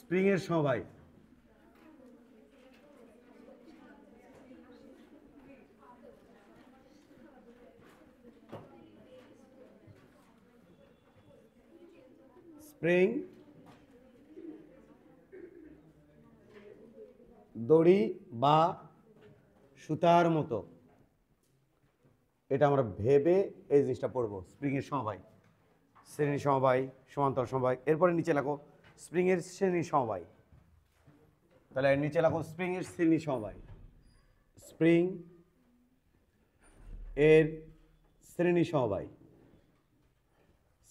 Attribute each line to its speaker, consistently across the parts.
Speaker 1: স্প্রিংয়ের সমবায়। স্প্রিং দড়ি বা সুতার মতো, এটা আমরা ভেবে এই জিনিসটা পড়বো। স্প্রিংয়ের সমবায়, শ্রেণী সমবায়, সমান্তর সমবায়। এরপরে নিচে লেখো স্প্রিংয়ের শ্রেণী সমবায়। তাহলে নিচে লেখো স্প্রিংয়ের শ্রেণী সমবায়। স্প্রিং এর শ্রেণী সমবায়,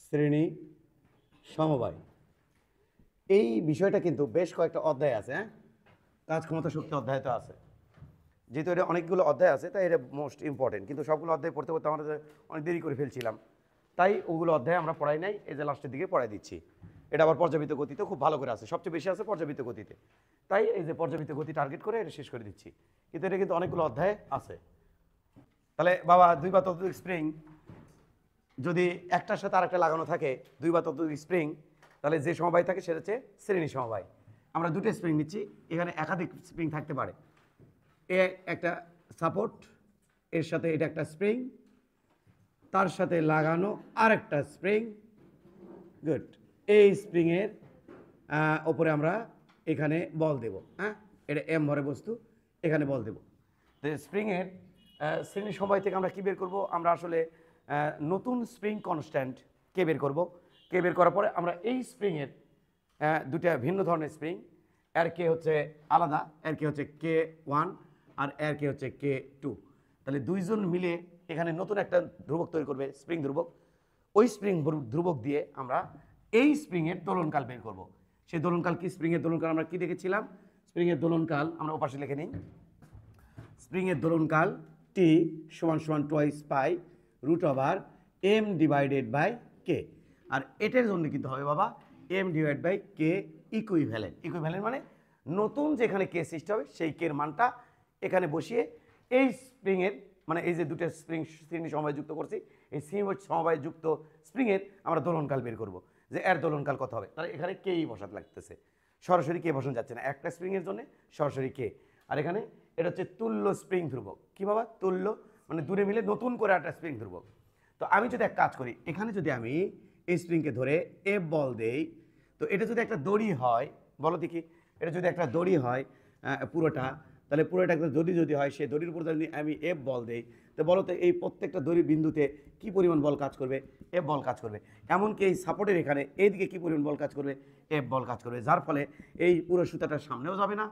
Speaker 1: শ্রেণী সমবায়। এই বিষয়টা কিন্তু বেশ কয়েকটা অধ্যায় আছে। হ্যাঁ, কাজ ক্ষমতা শক্তি অধ্যায় তো আছে। যেহেতু এটা অনেকগুলো অধ্যায় আছে তাই এটা মোস্ট ইম্পর্টেন্ট, কিন্তু সবগুলো অধ্যায় পড়তে পড়তে আমরা অনেক দেরি করে ফেলছিলাম, তাই ওগুলো অধ্যায় আমরা পড়াই নাই, এই যে লাস্টের দিকে পড়াই দিচ্ছি। এটা আবার পর্যাবৃত্ত গতিতে খুব ভালো করে আছে, সবচেয়ে বেশি আছে পর্যাবৃত্ত গতিতে, তাই এই যে পর্যাবৃত্ত গতি টার্গেট করে এটা শেষ করে দিচ্ছি। কিন্তু এটা কিন্তু অনেকগুলো অধ্যায় আছে। তাহলে বাবা, দুই বা ততোধিক স্প্রিং যদি একটার সাথে আরেকটা লাগানো থাকে, দুই বা ততোধিক স্প্রিং, তাহলে যে সমবায় থাকে সেটা হচ্ছে শ্রেণী সমবায়। আমরা দুটো স্প্রিং নিচ্ছি, এখানে একাধিক স্প্রিং থাকতে পারে। এ একটা সাপোর্ট, এর সাথে এটা একটা স্প্রিং, তার সাথে লাগানো আরেকটা স্প্রিং। গুড। এই স্প্রিংয়ের ওপরে আমরা এখানে বল দেব। হ্যাঁ, এটা এম ভরে বস্তু, এখানে বল দেব। তো স্প্রিংয়ের শ্রেণী সমবায় থেকে আমরা কী বের করব? আমরা আসলে নতুন স্প্রিং কনস্ট্যান্ট কে বের করব। কে বের করার পরে আমরা এই স্প্রিংয়ের দুটা ভিন্ন ধরনের স্প্রিং, এর কে হচ্ছে আলাদা, এর কে হচ্ছে K1 আর এর কে হচ্ছে K2। তাহলে দুইজন মিলে এখানে নতুন একটা ধ্রুবক তৈরি করবে, স্প্রিং ধ্রুবক। ওই স্প্রিং ধ্রুবক দিয়ে আমরা এই স্প্রিংয়ের দোলনকাল বের করব। সেই দোলনকাল কি? স্প্রিংয়ের দোলনকাল আমরা কি দেখেছিলাম? স্প্রিংয়ের দোলনকাল আমরা ওপাশে লিখে নিই। স্প্রিংয়ের দোলনকাল T = twice pi √m divided by K। আর এটার জন্য কিন্তু হবে বাবা m divide by K equivalent. Equivalent মানে নতুন যেখানে K সৃষ্টি হবে সেই K এর মানটা এখানে বসিয়ে এই স্প্রিংয়ের, মানে এই যে দুটো স্প্রিং শ্রেণী সমবায় যুক্ত করছি, এই সমবায় যুক্ত স্প্রিংয়ের আমরা দোলনকাল বের করব, যে এর দোলনকাল কত হবে। তাহলে এখানে কেই বসাতে লাগতেছে, সরাসরি কে বসানো যাচ্ছে না, একটা স্প্রিংয়ের জন্য সরাসরি কে। আর এখানে এটা হচ্ছে তুল্য স্প্রিং ধ্রুবক। কি বাবা? তুল্য মানে দূরে মিলে নতুন করে একটা স্প্রিং ধ্রুবক। তো আমি যদি এক কাজ করি, এখানে যদি আমি এই স্প্রিংকে ধরে এফ বল দেই, তো এটা যদি একটা দড়ি হয়, বলো দেখি, এটা যদি একটা দড়ি হয় পুরোটা, তাহলে পুরোটা একটা দড়ি যদি হয়, সেই দড়ির উপর যদি আমি এফ বল দেই, তো বলো তো এই প্রত্যেকটা দড়ির বিন্দুতে কি পরিমাণ বল কাজ করবে? এফ বল কাজ করবে। এমনকি এই সাপোর্টের এখানে এইদিকে কি পরিমাণ বল কাজ করবে? এফ বল কাজ করবে। যার ফলে এই পুরো সুতাটার সামনেও যাবে না,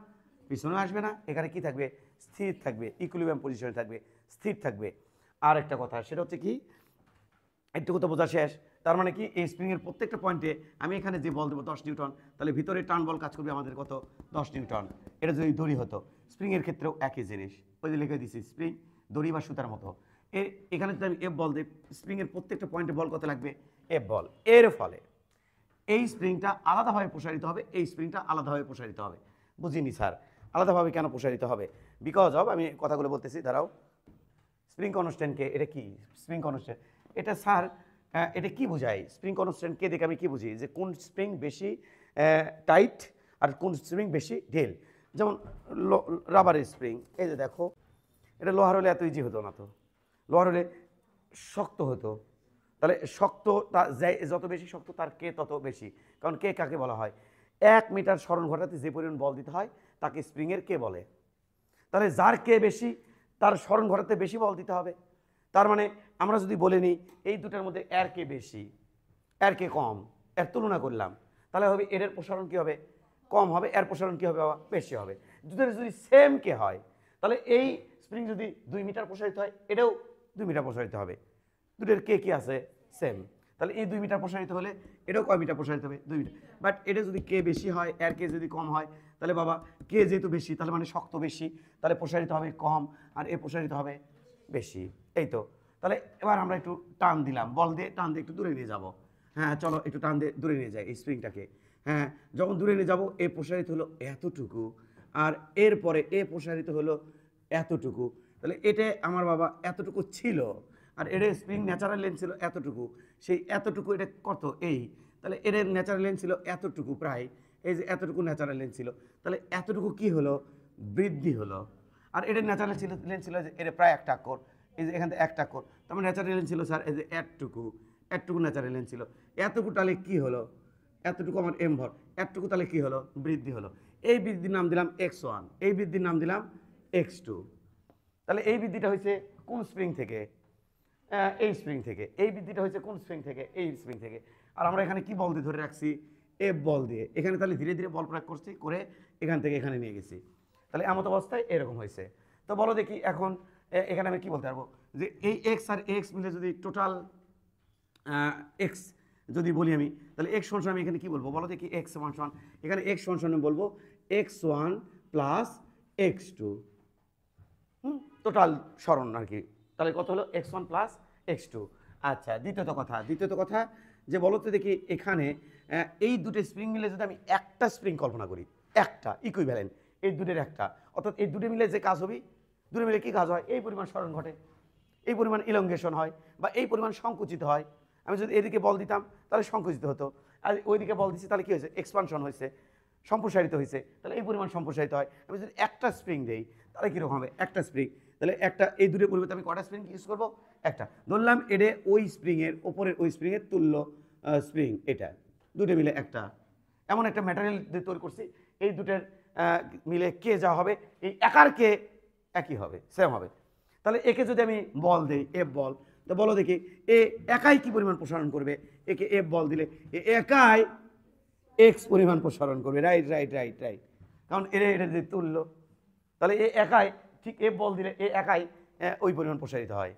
Speaker 1: পিছনেও আসবে না, এখানে কি থাকবে? স্থির থাকবে, ইকুইলিব্রিয়াম পজিশনে থাকবে, স্থির থাকবে। আর একটা কথা, সেটা হচ্ছে কি, একটু তো বোঝা শেষ। তার মানে কি, এই স্প্রিংয়ের প্রত্যেকটা পয়েন্টে আমি এখানে যে বল দেবো 10 নিউটন, তাহলে ভিতরে টান বল কাজ করবে আমাদের কত? 10 নিউটন। এটা যদি দড়ি হতো, স্প্রিংয়ের ক্ষেত্রেও একই জিনিস, ওই যে লিখে দিচ্ছি স্প্রিং দড়ি বা সুতার মতো। এখানে যদি আমি এফ বল দিই, স্প্রিংয়ের প্রত্যেকটা পয়েন্টে বল কত লাগবে? এফ বল। এর ফলে এই স্প্রিংটা আলাদাভাবে প্রসারিত হবে, এই স্প্রিংটা আলাদাভাবে প্রসারিত হবে। বুঝিনি স্যার, আলাদাভাবে কেন প্রসারিত হবে? বিকজ অফ, আমি কথাগুলো বলতেছি, দাঁড়াও। স্প্রিং কনস্ট্যান্টকে, এটা কি স্প্রিং কনস্ট্যান্ট? এটা স্যার এটা কি বোঝায়? স্প্রিং কনস্ট্যান্টকে দেখে আমি কি বুঝি? যে কোন স্প্রিং বেশি টাইট আর কোন স্প্রিং বেশি ঢেল। যেমন রাবারের স্প্রিং, এই যে দেখো, এটা লোহার হলে এত ইজি হতো না, তো লোহার হলে শক্ত হতো। তাহলে শক্ত, যত বেশি শক্ত তার কে তত বেশি। কারণ কে কাকে বলা হয়? 1 মিটার সরণ ঘটাতে যে পরিমাণ বল দিতে হয় তাকে স্প্রিংয়ের কে বলে। তাহলে যার কে বেশি তার সরণ ঘটাতে বেশি বল দিতে হবে। তার মানে আমরা যদি বলে নিই এই দুটার মধ্যে এর কে বেশি, এর কে কম, এর তুলনা করলাম, তাহলে হবে এর প্রসারণ কী হবে? কম হবে। এর প্রসারণ কী হবে বাবা? বেশি হবে। দুটোর যদি সেম কে হয়, তাহলে এই স্প্রিং যদি 2 মিটার প্রসারিত হয়, এটাও 2 মিটার প্রসারিত হবে। দুটোর কে কি আছে? সেম। তাহলে এই 2 মিটার প্রসারিত হলে এটাও কয় মিটার প্রসারিত হবে? 2 মিটার। বাট এটা যদি কে বেশি হয়, এর কে যদি কম হয়, তাহলে বাবা কে যেহেতু বেশি, তাহলে মানে শক্ত বেশি, তাহলে প্রসারিত হবে কম, আর এ প্রসারিত হবে বেশি। এই তো। তাহলে এবার আমরা একটু টান দিলাম, বল দিয়ে টান দিয়ে একটু দূরে নিয়ে যাব। হ্যাঁ চলো একটু টান দিয়ে দূরে নিয়ে যাই এই স্প্রিংটাকে। হ্যাঁ, যখন দূরে নিয়ে যাবো, এ প্রসারিত হলো এতটুকু, আর এরপরে এ প্রসারিত হলো এতটুকু। তাহলে এটা আমার বাবা এতটুকু ছিল, আর এর স্প্রিং ন্যাচারাল লেন্থ ছিল এতটুকু, সেই এতটুকু এটা কত? এই। তাহলে এর ন্যাচারাল লেন্থ ছিল এতটুকু প্রায়, এই যে এতটুকু ন্যাচারাল লেন্থ ছিল, তাহলে এতটুকু কি হলো, বৃদ্ধি হলো। আর এটা ন্যাচারাল লেন্থ ছিল যে এটা প্রায় 1 টাক্কর, এই যে এখান থেকে 1 টাক্কর, তার মানে ন্যাচারাল লেন্থ ছিল স্যার এই যে এতটুকু ন্যাচারাল লেন্থ ছিল, এতটুকু তাহলে কি হলো, এতটুকু আমার এম ভর, এতটুকু তাহলে কি হলো, বৃদ্ধি হলো। এই বৃদ্ধির নাম দিলাম x1, এই বৃদ্ধির নাম দিলাম x2। তাহলে এই বৃদ্ধিটা হয়েছে কোন স্প্রিং থেকে, এই স্প্রিং থেকে। এই বৃদ্ধিটা হয়েছে কোন স্প্রিং থেকে, এই স্প্রিং থেকে। আর আমরা এখানে কি বল দিয়ে ধরে রাখছি, এফ বল দিয়ে। এখানে তাহলে ধীরে ধীরে বল প্রয়োগ করছি, করে এখান থেকে এখানে নিয়ে গেছি। তাহলে এমত অবস্থায় এরকম হয়েছে। তো বলো দেখি এখন এখানে আমি কি বলতে পারবো, যে এই এক্স আর এক্স মিলে যদি টোটাল এক্স যদি বলি আমি, তাহলে এক্স সমান আমি এখানে কি বলবো বলো দেখি, এক্স সমান সমান এখানে এক্স সমান সমান বলবো x1 প্লাস x2, টোটাল সরণ আর কি। তাহলে কত হলো, x1 প্লাস x2। আচ্ছা, দ্বিতীয়ত কথা যে বলো তো দেখি, এখানে এই দুটো স্প্রিং মিলে যদি আমি একটা স্প্রিং কল্পনা করি, একটা ইকুইভ্যালেন্ট, এই দুটোর একটা, অর্থাৎ এই দুটো মিলে যে কাজ হবে, দুটো মিলে কি কাজ হয়, এই পরিমাণ সরণ ঘটে, এই পরিমাণ ইলঙ্গেশন হয়, বা এই পরিমাণ সংকুচিত হয়। আমি যদি এদিকে বল দিতাম তাহলে সংকুচিত হতো, আর ওইদিকে বল দিচ্ছি তাহলে কি হয়েছে, এক্সপানশন হয়েছে, সম্প্রসারিত হয়েছে, তাহলে এই পরিমাণ সম্প্রসারিত হয়। আমি যদি একটা স্প্রিং দেই তাহলে কীরকম হবে, একটা স্প্রিং, তাহলে একটা, এই দুটোর পরিবর্তে আমি কটা স্প্রিং ইউজ করবো, একটা। ধরলাম এটা ওই স্প্রিংয়ের ওপরের ওই স্প্রিংয়ের তুল্য স্প্রিং, এটা দুটো মিলে একটা, এমন একটা ম্যাটেরিয়াল দিয়ে তৈরি করছি, এই দুটোর মিলে কে যা হবে, এই একার কে একই হবে, সেম হবে। তাহলে একে যদি আমি বল দেই, এফ বল, তো বলো দেখি এ একাই কি পরিমাণ প্রসারণ করবে, একে এফ বল দিলে এ একাই এক্স পরিমাণ প্রসারণ করবে। রাইট রাইট রাইট রাইট, কারণ এটা যদি তুললো, তাহলে এ একাই, ঠিক এফ বল দিলে এ একাই ওই পরিমাণ প্রসারিত হয়।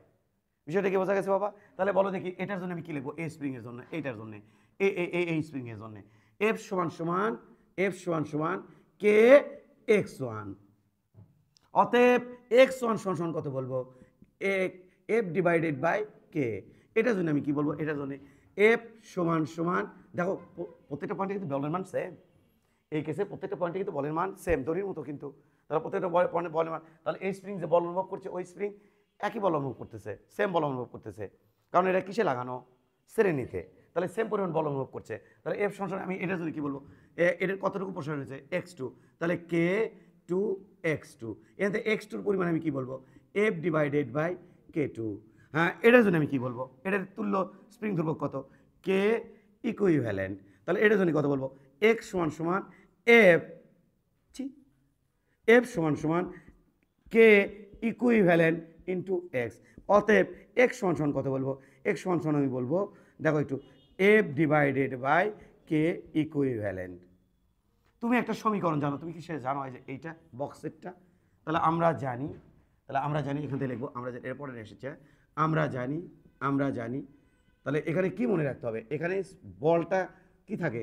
Speaker 1: বিষয়টা কি বোঝা গেছে বাবা? তাহলে বলো দেখি এটার জন্য আমি কি লিখবো, এ স্প্রিং এর জন্য, এইটার জন্য এই স্প্রিং এর জন্য এফ সমান সমান কে x1, অতএব x1 সমান কত বলবো, এফ ডিভাইডেড বাই কে। এটার জন্য আমি কি বলবো, এটার জন্য এফ সমান দেখো প্রত্যেকটা পয়েন্টে কিন্তু বলের মান সেম, এই কেসে প্রত্যেকটা পয়েন্টে কিন্তু বলের মান সেম, দড়ির মতো কিন্তু। তাহলে প্রত্যেকটা পয়েন্টে বলের মান, তাহলে এই স্প্রিং যে বল অনুভব করছে, ওই স্প্রিং একই বল অনুভব করতেছে, সেম বল অনুভব করতেছে, কারণ এটা কিসে লাগানো, শ্রেণীতে, তাহলে সেম পরিমাণ বল অনুভব করছে। তাহলে এফ সমান আমি এটা যদি কি বলবো, এটার কতটুকু প্রসারণ হয়েছে, x2, তাহলে কে টু x2, এখান থেকে x2 পরিমাণ আমি কি বলবো, এফ ডিভাইডেড বাই k2। হ্যাঁ, এটার জন্য আমি কি বলবো, এটার তুল্য স্প্রিং ধ্রুবক কত, কে ইকুইভ্যালেন্ট। তাহলে এটার জন্য কত বলবো, x সমান এফ, এফ সমান কে ইকুইভ্যালেন্ট ইন্টু এক্স। অতএব এক্স সমান কত বলবো, এক্স সমান আমি বলবো দেখো একটু, F divided by K equivalent. তুমি একটা সমীকরণ জানো, তুমি কি সে জানো যে এইটা বক্সেরটা, তাহলে আমরা জানি এখান থেকে লিখবো, আমরা জানি এরপরে এসেছে, আমরা জানি তাহলে এখানে কি মনে রাখতে হবে, এখানে বলটা কি থাকে,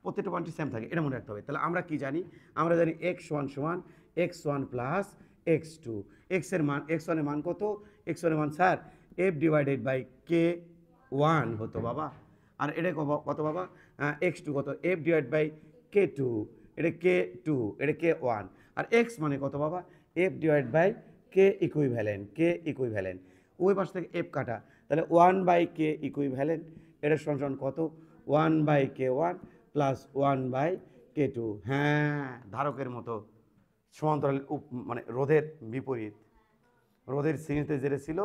Speaker 1: প্রত্যেকটা পয়েন্টে সেম থাকে, এটা মনে রাখতে হবে। তাহলে আমরা কি জানি, আমরা জানি এক্স সমান x1 প্লাস x2, এক্সের মান, x1 এর মান কত, x1 এর মান স্যার এফ ডিভাইডেড বাই কে 1 হতো বাবা, আর এটা কত বাবা, x2 কত, এফ ডিভাইড বাই k2, এটা k2, এটা k1, আর x মানে কত বাবা, F divide by K equivalent, ওই পাশ থেকে এফ কাটা, তাহলে 1 বাই কে ইকুইভ্যালেন্ট, এটা সমান কত, 1 by k1 plus 1 by k2। হ্যাঁ, ধারকের মতো, সমান্তরাল মানে রোধের বিপরীত, রোধের শ্রেণীতে যেটা ছিল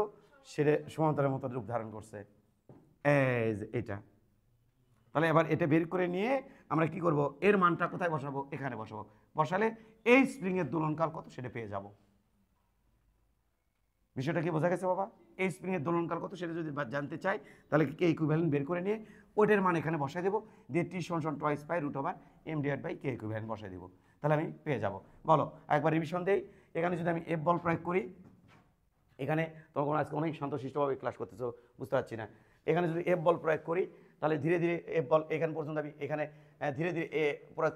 Speaker 1: সেটা সমান্তরালের মতো রূপ ধারণ করছে, এটা। তাহলে এবার এটা বের করে নিয়ে আমরা কি করব, এর মানটা কোথায় বসাবো, এখানে বসাবো, বসালে এই স্প্রিং এর দোলনকাল কত সেটা পেয়ে যাব। বিষয়টা কি বোঝা গেছে বাবা? এই স্প্রিং এর দোলনকাল কত সেটা যদি জানতে চাই, তাহলে কে ইকুইভ্যালেন্ট বের করে নিয়ে ওইটার মান এখানে বসাই দেবো, দিয়ে টি সমান twice pi root over M divide by K equivalent বসাই দেবো, তাহলে আমি পেয়ে যাব। বলো একবার রিভিশন দেই, এখানে যদি আমি এফ বল প্রয়োগ করি, এখানে তখন আজকে অনেক শান্তশিষ্টভাবে ক্লাস করতেছো, বুঝতে পারছি না, এখানে যদি এফ বল প্রয়োগ করি তাহলে ধীরে ধীরে এফ বল এখান পর্যন্ত আমি এখানে ধীরে ধীরে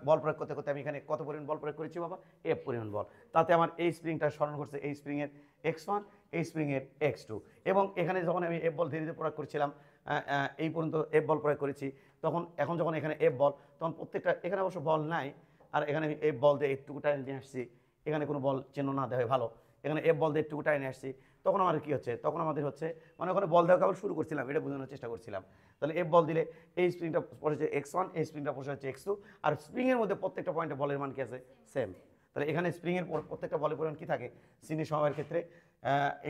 Speaker 1: বল প্রয়োগ করতে করতে আমি এখানে কত পরিমাণ বল প্রয়োগ করেছি বাবা, এফ পরিমাণ বল, তাতে আমার এই স্প্রিংটা স্মরণ করছে এই স্প্রিংয়ের x1, এই স্প্রিংয়ের x2, এবং এখানে যখন আমি এফ বল ধীরে ধীরে প্রয়োগ করছিলাম, এই পর্যন্ত এফ বল প্রয়োগ করেছি, তখন এখন যখন এখানে এফ বল, তখন প্রত্যেকটা, এখানে অবশ্য বল নাই, আর এখানে আমি এফ বল দিয়ে একটুকু টাইম নিয়ে আসছি, এখানে কোনো বল চিহ্ন না দেওয়া ভালো, এখানে এফ বল দিয়ে একটুকু টাইম নিয়ে আসছি, তখন আমাদের কি হচ্ছে, তখন আমাদের হচ্ছে মানে ওখানে বল দেওয়া আবার শুরু করছিলাম, এটা বোঝানোর চেষ্টা করছিলাম, তাহলে এফ বল দিলে এই স্প্রিংটা পড়েছে x1, এই স্প্রিংটা পড়ে হচ্ছে x2, আর স্প্রিংয়ের মধ্যে প্রত্যেকটা পয়েন্টে বলের মান কি আছে সেম। তাহলে এখানে স্প্রিংয়ের প্রত্যেকটা বলের পরিমাণ কি থাকে শ্রেণী সমবায়ের ক্ষেত্রে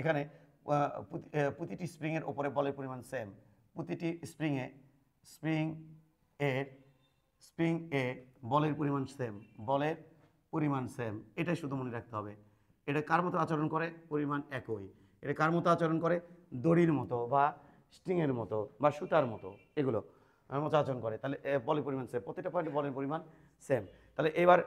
Speaker 1: এখানে প্রতিটি স্প্রিংয়ের ওপরে বলের পরিমাণ সেম, প্রতিটি স্প্রিং এ বলের পরিমাণ সেম, বলের পরিমাণ সেম, এটাই শুধু মনে রাখতে হবে। এটা কার মতো আচরণ করে, পরিমাণ একই। এটা কার মতো আচরণ করে, দড়ির মতো বা স্ট্রিংয়ের মতো বা সুতার মতো, এগুলো মতো আচরণ করে। তাহলে বলের পরিমাণ সেম, প্রত্যেকটা পয়েন্টে বলের পরিমাণ সেম। তাহলে এবার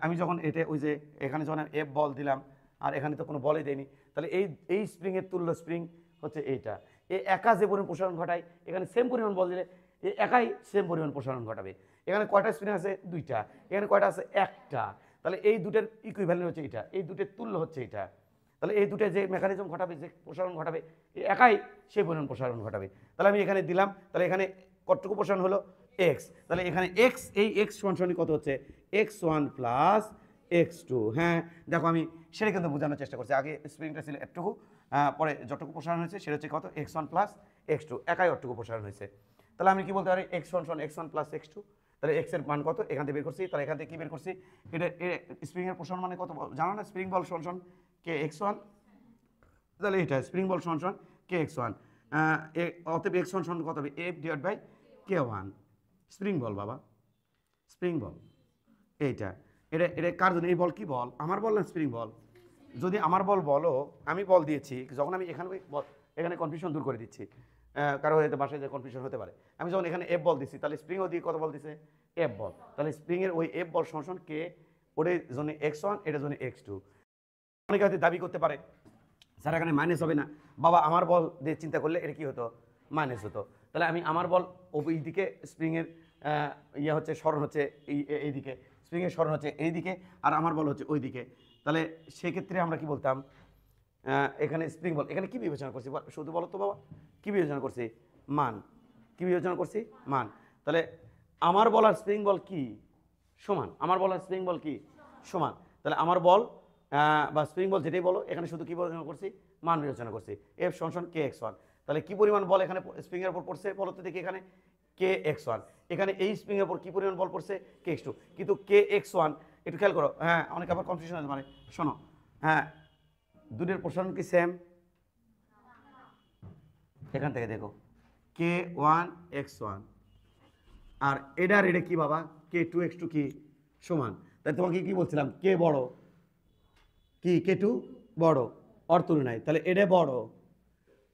Speaker 1: আমি যখন এটা ওই যে এখানে যখন এফ বল দিলাম আর এখানে তো কোনো বলই দেয়নি, তাহলে এই স্প্রিংয়ের তুল্য স্প্রিং হচ্ছে এইটা। এই একা যে পরিমাণ প্রসারণ ঘটায়, এখানে সেম পরিমাণ বল দিলে এই একাই সেম পরিমাণ প্রসারণ ঘটাবে। এখানে কয়টা স্প্রিং আছে, দুইটা। এখানে কয়টা আছে, একটা। তাহলে এই দুটের ইকুইভ্যালেন্ট হচ্ছে এটা, এই দুটের তুল্য হচ্ছে এটা। তাহলে এই দুটো যে মেকানিজম ঘটাবে, যে প্রসারণ ঘটাবে, একাই সেই পরিমাণ প্রসারণ ঘটাবে। তাহলে আমি এখানে দিলাম, তাহলে এখানে কতটুকু প্রসারণ হলো, এক্স। তাহলে এখানে এক্স, এই এক্স সমান কত হচ্ছে, x1 প্লাস x2। হ্যাঁ দেখো আমি সেটা কিন্তু বোঝানোর চেষ্টা করছি। আগে স্প্রিংটা ছিল একটুকু, পরে যতটুকু প্রসারণ হয়েছে সেটা হচ্ছে কত, x1 প্লাস x2, একাই অতটুকু প্রসারণ হয়েছে। তাহলে আমি কি বলতে পারি, x1 প্লাস x2। তাহলে এক্স এর মান কত, এখান থেকে বের করছি। তাহলে এখান থেকে কি বের করছি, এটা স্প্রিংয়ের প্রসারণ মানে কত জানো না, স্প্রিং বল সমান কে x1। তাহলে এটা স্প্রিং বল সমান কে x1, অতএব x1 সমান কত হবে, f divide by k1। Spring বল বাবা, স্প্রিং বল এইটা। এটা এটা কার জন্য, এই বল কি বল, আমার বল না স্প্রিং বল? যদি আমার বল বলো, আমি বল দিয়েছি, যখন আমি এখানে কনফিউশন দূর করে দিচ্ছি, কারো হয়তো বাসায় যে কনফিউশন হতে পারে। আমি যখন এখানে এফ বল দিচ্ছি, তাহলে স্প্রিংও দিয়ে কত বল দিছে, এফ বল। তাহলে স্প্রিংয়ের ওই এফ বল সমান কে, ওটার জন্য x1, এটার জন্য x2। অনেকে হয়তো দাবি করতে পারে স্যার এখানে মাইনাস হবে না। বাবা আমার বল দিয়ে চিন্তা করলে এটা কি হতো, মাইনাস হতো। তাহলে আমি আমার বল ওই দিকে, স্প্রিংয়ের ইয়ে হচ্ছে স্মরণ হচ্ছে এই দিকে, স্প্রিংয়ের স্মরণ হচ্ছে এই দিকে, আর আমার বল হচ্ছে ওই দিকে। তাহলে সেক্ষেত্রে আমরা কি বলতাম, এখানে স্প্রিং বল, এখানে কি বিবেচনা করছি শুধু বলো তো বাবা, কি বিবেচনা করছি, মান। কি বিবেচনা করছি, মান। তাহলে আমার বল আর স্প্রিং বল কি সমান, আমার বল আর স্প্রিং বল কি সমান। তাহলে আমার বল বা স্প্রিং বল যেটাই বলো, এখানে শুধু কি বিবেচনা করছি, মান বিবেচনা করছি, এফ সমান কে x1। তাহলে কি পরিমাণ বল এখানে স্প্রিংয়ের উপর পড়ছে বলো তো দেখি, এখানে কে x1। এখানে এই স্প্রিংয়ের উপর কি পরিমাণ বল পড়ছে, কে x2। কিন্তু কে x1 একটু খেয়াল করো, হ্যাঁ অনেকে আবার কনফিউশন হতে পারে, শোনো, হ্যাঁ দুটোর প্রসারণ কি সেম, এখান থেকে দেখো k1 x1, আর এটা কি বাবা, k2 x2 কি সমান। তাই তোমাকে কি বলছিলাম, কে বড়, কি k2 বড় ওর তুলনায়, তাহলে এটা বড়,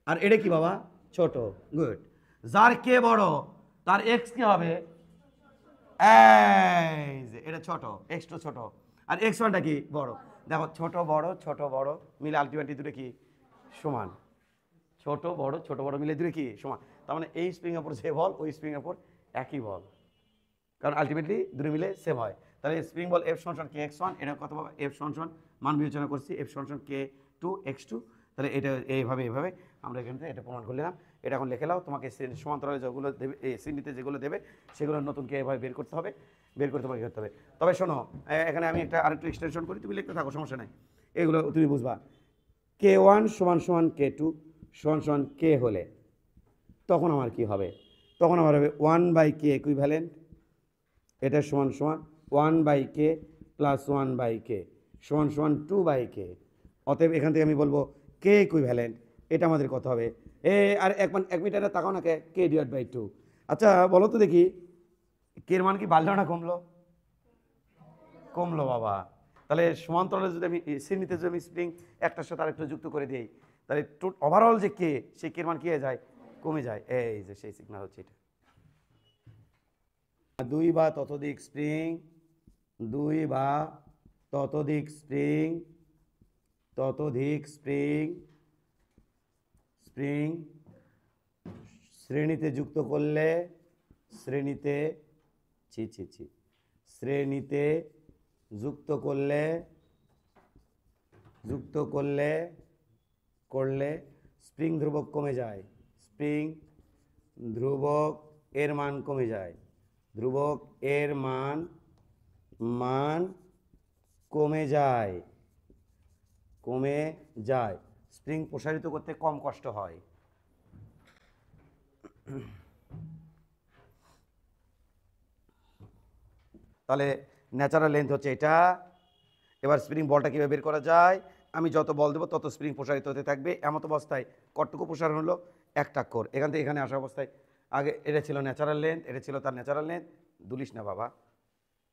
Speaker 1: আর এটা কি বাবা ছোট। গুড, যার কে বড় তার x কি হবে, এই যে এটা ছোট, x2 ছোট, আর x1টা কি বড়। দেখো ছোট বড় মিলে আলটিমেটলি দুটো কি সমান, ছোট বড় মিলে দুটো কি সমান। তার মানে এই স্প্রিংয়ের উপর যে বল, ওই স্প্রিংয়ের উপর একই বল, কারণ আলটিমেটলি দুটো মিলে সেম হয়। তাহলে স্প্রিং বল এফ সমান কে x1, এটা কত পাবো, এফ সমান মান বিবেচনা করছি, এফ সমান k2 x2। তাহলে এটা এইভাবে আমরা এখান থেকে এটা প্রমাণ করে নিলাম। এটা এখন লিখে নাও, তোমাকে সমান্তরালে যেগুলো দেবে, এই শ্রেণীতে যেগুলো দেবে সেগুলো নতুনকে এভাবে বের করতে হবে, বের করে তোমাকে করতে হবে। তবে শোনো, এখানে আমি আরেকটু এক্সটেনশন করি, তুমি লিখতে থাকো, সমস্যা নাই, এগুলো তুমি বুঝবা। k1 সমান k2 সমান k হলে তখন আমার কি হবে, তখন আমার হবে 1/k ইকুইভ্যালেন্ট, এটা সমান 1/k প্লাস 1/k সমান 2/k। অতএব এখান থেকে আমি বলবো কে ইকুইভ্যালেন্ট, এটা আমাদের কত হবে, আর এক মিনিট তাকাও না, কে ডিভাইড বাই 2। আচ্ছা বলো তো দেখি, কে এর মান কি বাড়লো না কমলো, কমলো বাবা। তাহলে সমান্তরালে যদি আমি শ্রেণীতে যদি আমি স্প্রিং একটার সাথে আরেকটা যুক্ত করে দিই, তাহলে ওভারঅল যে কে, সেই কে এর মান কি হয়ে যায়, কমে যায়। এই যে সেই সিগন্যাল হচ্ছে এটা। দুই বা ততোধিক স্প্রিং, স্প্রিং শ্রেণীতে যুক্ত করলে, শ্রেণীতে যুক্ত করলে স্প্রিং ধ্রুবক কমে যায়, স্প্রিং ধ্রুবক এর মান কমে যায়, ধ্রুবক এর মান কমে যায়, স্প্রিং প্রসারিত করতে কম কষ্ট হয়। তাহলে ন্যাচারাল লেন্থ হচ্ছে এটা। এবার স্প্রিং বলটা কীভাবে বের করা যায়, আমি যত বল দেবো তত স্প্রিং প্রসারিত হতে থাকবে। এমত অবস্থায় কতটুকু প্রসারণ হলো, 1 এখান থেকে এখানে আসা অবস্থায় আগে এটা ছিল ন্যাচারাল লেন্থ, এটা ছিল তার ন্যাচারাল লেন্থ। দুলিশ না বাবা,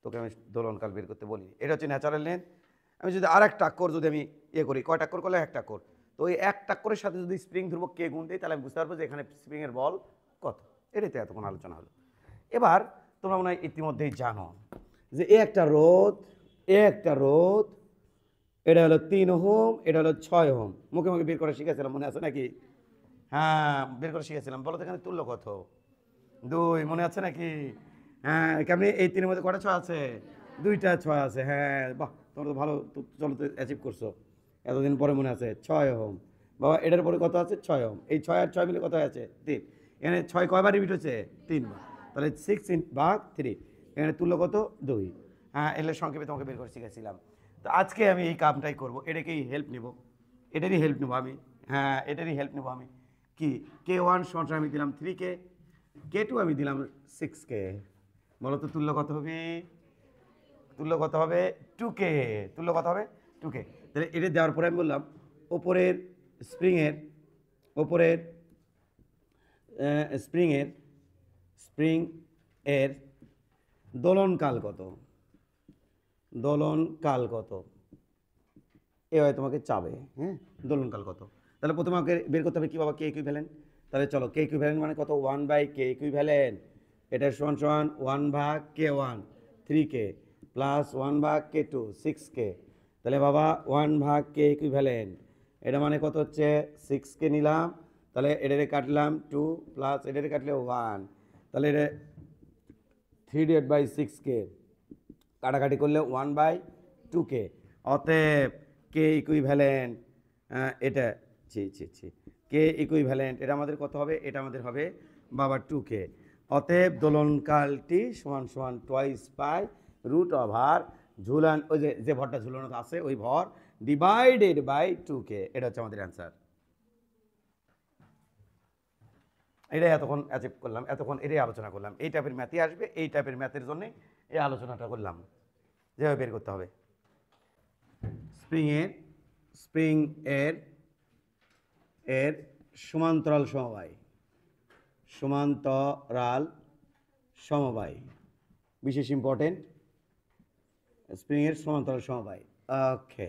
Speaker 1: তোকে আমি দোলনকাল বের করতে বলি। এটা হচ্ছে ন্যাচারাল লেন্থ। আমি যদি আর 1 যদি আমি করি, কয় টাক্কর করলে 1 তো ওই 1 সাথে যদি স্প্রিং ধ্রুবক কে গুণ দিই, তাহলে আমি বুঝতে পারবো যে এখানে স্প্রিংয়ের বল কত। এটাই তো এতক্ষণ আলোচনা হলো। এবার তোমরা মনে হয় ইতিমধ্যেই জানো যে একটা রোধ, এটা হলো 3 ওহম, এটা হলো 6 ওহম। মুখে মুখে বের করে শিখেছিলাম, মনে আছে নাকি? হ্যাঁ, বের করে শিখেছিলাম। বলো তো এখানে তুল্য কত? 2, মনে আছে নাকি? হ্যাঁ, কেমনি এই 3-এর মধ্যে কটা 6 আছে? 2টা 6 আছে। হ্যাঁ, বাহ, তোমরা তো ভালো চলো তো অ্যাচিভ করছো, এতদিন পরে মনে আছে। 6 ওহম বাবা, এটার পরে কত আছে? 6 ওহম। এই 6 আর 6 মিলে কত আছে? 3। এখানে 6 কয়বার রিপিট হচ্ছে? 3 বার। তাহলে 6/3। এখানে তুল্য কত? 2। হ্যাঁ, এলে সংক্ষেপে তোমাকে বের করে শিখেছিলাম। তো আজকে আমি এই কামটাই করবো, এটাকেই হেল্প নেব, এটারই হেল্প নেবো আমি। হ্যাঁ, এটারই হেল্প নেবো আমি। কি K1 সমান আমি দিলাম 3K, K2 আমি দিলাম 6K। বলো তো তুল্য কত হবে? তুল্য কত হবে? 2K। তুল্য কত হবে? 2K। তাহলে এটা দেওয়ার পরে আমি বললাম ওপরের স্প্রিংয়ের স্প্রিং এর দোলনকাল কত, দোলনকাল কত, এভাবে তোমাকে চাবে। হ্যাঁ, দোলনকাল কত। তাহলে প্রথমে আমাকে বের করতে হবে কি বাবা? কে ইকুইভ্যালেন্ট। তাহলে চলো, কে ইকুইভ্যালেন্ট মানে কত? 1/K equivalent. এটা সমান সমান 1/K1 3K plus 1/K2 6K। তাহলে বাবা 1/K ইকুইভ্যালেন্ট, এটা মানে কত হচ্ছে? 6K নিলাম, তাহলে এটারে কাটলাম 2 প্লাস এটারে কাটলে 1, তাহলে এটা 3/6K কাটাকাটি করলে 1/2K। অতএব কে ইকুইভ্যালেন্ট, এটা কে ইকুইভ্যালেন্ট এটা আমাদের কত হবে? এটা আমাদের হবে বাবা 2K। অতএব দোলনকালটি সমান সমান টুয়াইস পাই √, ঝুলান ওই যে ভরটা ঝুলানো আছে ওই ভর ডিভাইডেড বাই 2K। এটা হচ্ছে আমাদের অ্যান্সার। এটাই এতক্ষণ অ্যাচিভ করলাম, এতক্ষণ এটাই আলোচনা করলাম। এই টাইপের ম্যাথই আসবে, এই টাইপের ম্যাথের জন্য এই আলোচনাটা করলাম, যেভাবে বের করতে হবে। স্প্রিং এর সমান্তরাল সমবায় বিশেষ ইম্পর্টেন্ট। স্প্রিং এর সমান্তরাল সমবায়। ওকে,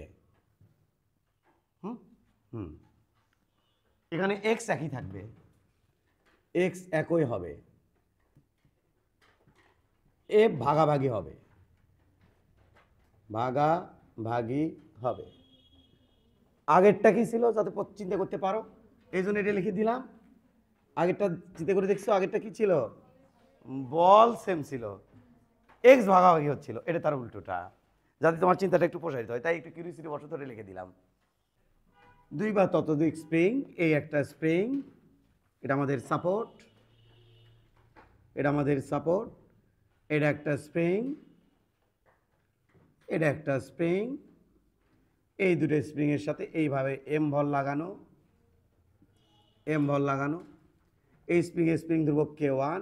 Speaker 1: এখানে এক্স একই থাকবে, এক্স একই হবে, এফ ভাগাভাগি হবে, আগেরটা কি ছিল যাতে চিন্তা করতে পারো, এই জন্য এটা লিখে দিলাম। আগেরটা চিন্তা করে দেখছো, আগেরটা কি ছিল? বল সেম ছিল, এক্স ভাগাভাগি হচ্ছিল, এটা তার উল্টোটা, যাতে তোমার চিন্তাটা একটু প্রসারিত হয়, তাই একটু কিউরিওসিটি বশত ধরে লিখে দিলাম। 2 বা ততোধিক স্প্রিং, এই একটা স্প্রিং, এটা আমাদের সাপোর্ট, এটা একটা স্প্রিং, এটা একটা স্প্রিং। এই দুটো স্প্রিংয়ের সাথে এইভাবে এম ভর লাগানো, এই স্প্রিং ধ্রুবক K1,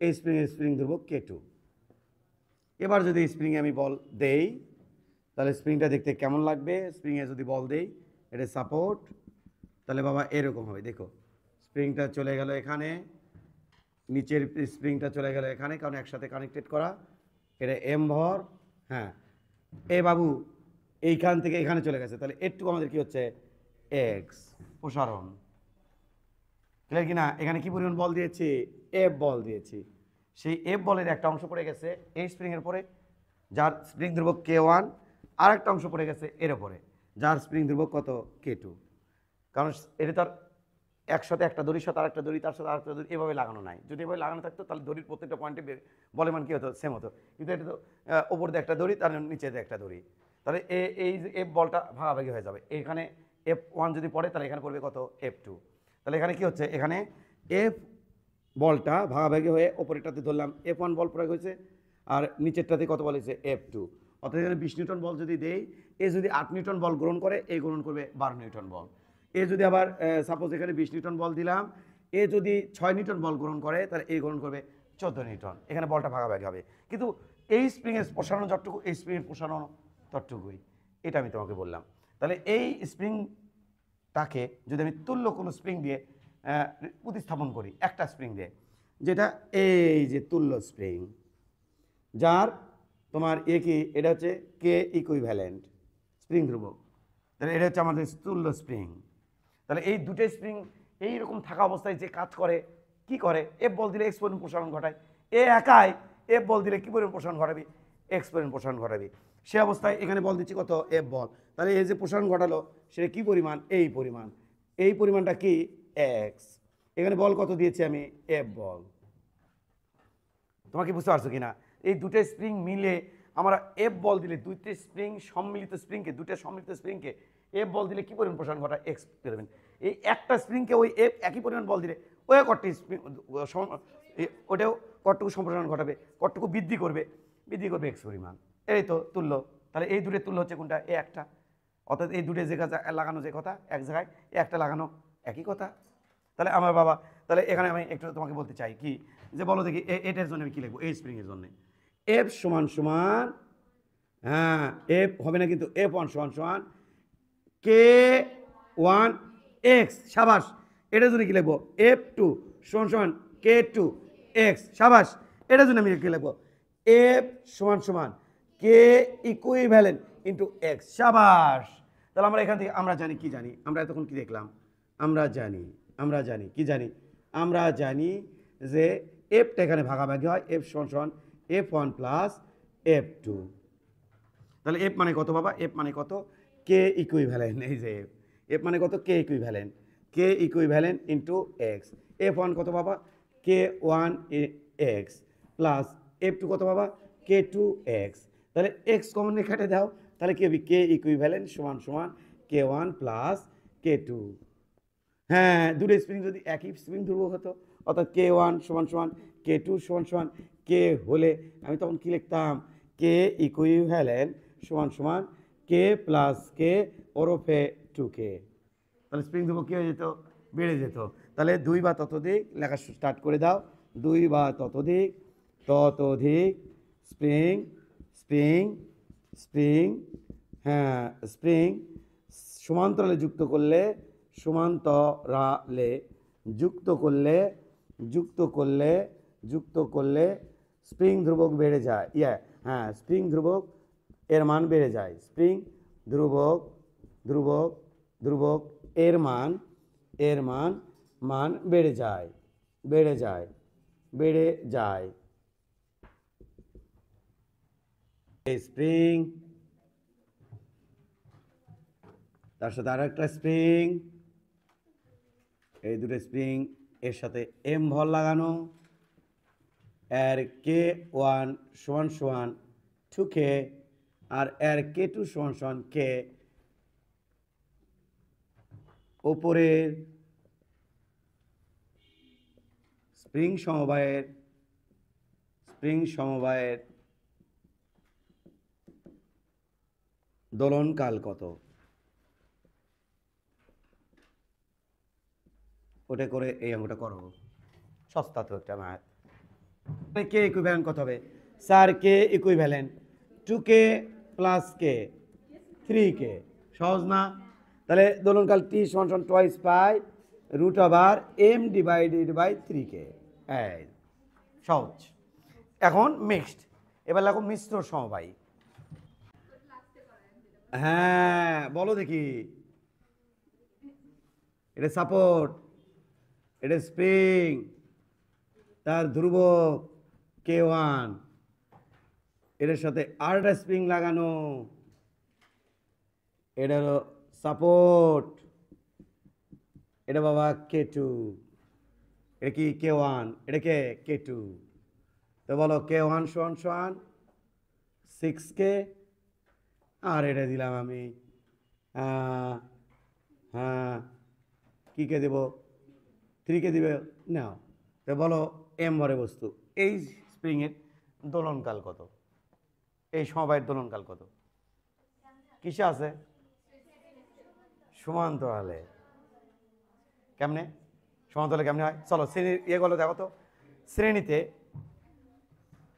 Speaker 1: এই স্প্রিং ধ্রুবক K2। এবার যদি স্প্রিংয়ে আমি বল দেই, তাহলে স্প্রিংটা দেখতে কেমন লাগবে? স্প্রিংয়ে যদি বল দেই, এটা সাপোর্ট, তাহলে বাবা এরকম হবে। দেখো, স্প্রিংটা চলে গেল এখানে, নিচের স্প্রিংটা চলে গেল এখানে, কারণ একসাথে কানেক্টেড করা। এটা এম ভর। হ্যাঁ, এ বাবু এইখান থেকে এখানে চলে গেছে, তাহলে একটু আমাদের কি হচ্ছে? এক্স প্রসারণ। ক্লিয়ার কি না? এখানে কি পরিমাণ বল দিয়েছি? এফ বল দিয়েছি। সেই এফ বলের একটা অংশ পড়ে গেছে এই স্প্রিংয়ের পরে, যার স্প্রিং ধ্রুবক K1, আর একটা অংশ পড়ে গেছে এর ওপরে, যার স্প্রিং ধ্রুবক কত? K2। কারণ এটা তার একসাথে একটা দড়ির সাথে আরেকটা দড়ি, তার সাথে আরেকটা দড়ি এভাবে লাগানো নাই। যদি এভাবে লাগানো থাকতো তাহলে দড়ির প্রত্যেকটা পয়েন্টে বলের মান কী হতো? সেম হতো। কিন্তু এটা তো ওপর দিয়ে একটা দড়ি, তার নিচে দিয়ে একটা দড়ি, তাহলে এই যে এফ বলটা ভাগাভাগি হয়ে যাবে। এখানে F1 যদি পড়ে, তাহলে এখানে পড়বে কত? F2। তাহলে এখানে কি হচ্ছে? এখানে এফ বলটা ভাগাভাগি হয়ে ওপরেরটাতে ধরলাম F1 বল প্রয়োগ হয়েছে, আর নিচেরটাতে কত বল হয়েছে? F2। অর্থাৎ এখানে 20 নিউটন বল যদি দেই, এ যদি 8 নিউটন বল গ্রহণ করে, এ গ্রহণ করবে 12 নিউটন বল। এ যদি আবার সাপোজ এখানে 20 নিউটন বল দিলাম, এ যদি 6 নিউটন বল গ্রহণ করে, তাহলে এ গ্রহণ করবে 14 নিউটন। এখানে বলটা ভাগাভাগি হবে। কিন্তু এই স্প্রিংয়ের প্রসারণ যতটুকু এই স্প্রিংয়ের প্রসারণ ততটুকুই, এটা আমি তোমাকে বললাম। তাহলে এই স্প্রিংটাকে যদি আমি তুল্য কোনো স্প্রিং দিয়ে প্রতিস্থাপন করি, একটা স্প্রিং দিয়ে, যেটা এই যে তুল্য স্প্রিং, যার তোমার কি এটা হচ্ছে কে ইকুইভ্যালেন্ট স্প্রিং ধ্রুবক, তাহলে এটা হচ্ছে আমাদের তুল্য স্প্রিং। তাহলে এই দুটো স্প্রিং এইরকম থাকা অবস্থায় যে কাজ করে, কি করে, এফ বল দিলে এক্স পরিমাণ প্রসারণ ঘটায়, এ একাই এফ বল দিলে কি পরিমাণ প্রসারণ ঘটাবি, এক্স পরিমাণ প্রসারণ ঘটাবি। সে অবস্থায় এখানে বল দিচ্ছি কত, এফ বল, তাহলে এই যে প্রসারণ ঘটালো সেটা কি পরিমাণ, এই পরিমাণ, এই পরিমাণটা কি এক্স, এখানে বল কত দিয়েছি আমি, এফ বল। তোমাকে বুঝতে পারছো কিনা? এই দুটো স্প্রিং মিলে আমরা এফ বল দিলে, দুইটা স্প্রিং সম্মিলিত স্প্রিংকে, দুটো সম্মিলিত স্প্রিংকে এফ বল দিলে কি পরিমাণ প্রসারণ ঘটায়, এক্স পেবেন। এই একটা স্প্রিংকে ওই এফ একই পরিমাণ বল দিলে ওই কটটি স্প্রিং ওটাও কটটুকু সম্প্রসারণ ঘটাবে, কটটুকু বৃদ্ধি করবে এক্স পরিমাণ। এই তো তুল্য। তাহলে এই দুটোর তুল্য হচ্ছে কোনটা, এ একটা, অর্থাৎ এই দুটো যে লাগানো যে কথা এক জায়গায়, এ একটা লাগানো একই কথা। তাহলে আমার বাবা, তাহলে এখানে আমি একটু তোমাকে বলতে চাই কি, যে বলো দেখি এটার জন্য আমি কী লিখবো, এই স্প্রিংয়ের জন্য এফ সমান সমান, হ্যাঁ এফ হবে না কিন্তু, এফ ওয়ান সমান সমান কে ওয়ান এক্স, সাবাস। এটার জন্য কী লিখবো, এফ টু সমান সমান কে টু এক্স, সাবাস। এটার জন্য আমি কী লিখবো, এফ সমান সমান কে ইকুইভ্যালেন্ট ইন্টু এক্স, সাবাস। তাহলে আমরা এখান থেকে আমরা জানি কি জানি, আমরা এতক্ষণ কি দেখলাম, আমরা জানি কি জানি, আমরা জানি যে এফটা এখানে ভাগাভাগি হয়, এফ সমান সমান F one plus F two. তাহলে এফ মানে কত বাবা, এফ মানে কত, কে ইকুইভ্যালেন্ট, এই যে এফ মানে কত, k equivalent into x. F one কত বাবা, k one x plus F two কত বাবা, কে টু এক্স। তাহলে এক্স কমন কেটে দাও, তাহলে কি হবে, কে ইকুইভ্যালেন্ট সমান সমান k one plus k two. হ্যাঁ দুটো স্প্রিং যদি একই স্প্রিং ধ্রুবক হতো, অর্থাৎ কে ওয়ান সমান সমান কে টু সমান সমান কে হলে আমি তখন কী লিখতাম, কে ইকুইভ্যালেন্ট সমান সমান কে প্লাস কে ওরফে টু কে। তাহলে স্প্রিং ধ্রুবক কী হয়ে যেত, বেড়ে যেত। তাহলে দুই বা ততোধিক লেখা স্টার্ট করে দাও, দুই বা ততোধিক স্প্রিং স্প্রিং স্প্রিং হ্যাঁ স্প্রিং সমান্তরালে যুক্ত করলে, সমান্তরালে যুক্ত করলে স্প্রিং ধ্রুবক বেড়ে যায়, হ্যাঁ স্প্রিং ধ্রুবক এর মান বেড়ে যায়, স্প্রিং ধ্রুবক এর মান বেড়ে যায়। এই স্প্রিং তার সাথে আরো একটা স্প্রিং, এই দুটো স্প্রিং এর সাথে এম ভর লাগানো, এর কে ওয়ান সমান সমান টু কে আর এর কে টু সমান সমান কে, ওপরের স্প্রিং সমবায়ের দোলনকাল কত, ওটা করে এই অঙ্কটা করো, সস্তা তো একটা ম্যাথ। কে ইকুইভ্যালেন্ট কত হবে sir, k equivalent two k plus k three k, সহজ না? তাহলে দোলনকাল টি সমান সমান twice pi root over M divided by three k, সহজ। এখন মিক্সড, এবার লাগো মিশ্র সমবায়ী। হ্যাঁ বলো দেখি, এটা সাপোর্ট, এটা স্প্রিং, তার ধ্রুবক কে ওয়ান, এটার সাথে আরেকটা স্প্রিং লাগানো, এটা হলো সাপোর্ট, এটা বাবা কে টু, এটা কি কে ওয়ান, এটা কে টু। তো বলো কে ওয়ান সমান সমান সিক্স কে, আর এটা দিলাম আমি হ্যাঁ কি কে দেবো, থ্রি কে দিবে নাও। তো বলো এম ভরে বস্তু, এই স্প্রিংয়ের দোলনকাল কত, এই সমবায়ের দোলনকাল কত, কিসে আছে, সমান্তরালে। কেমনে সমান্তরালে কেমনে হয়, চলো শ্রেণীর ইয়েগুলো দেখো তো। শ্রেণীতে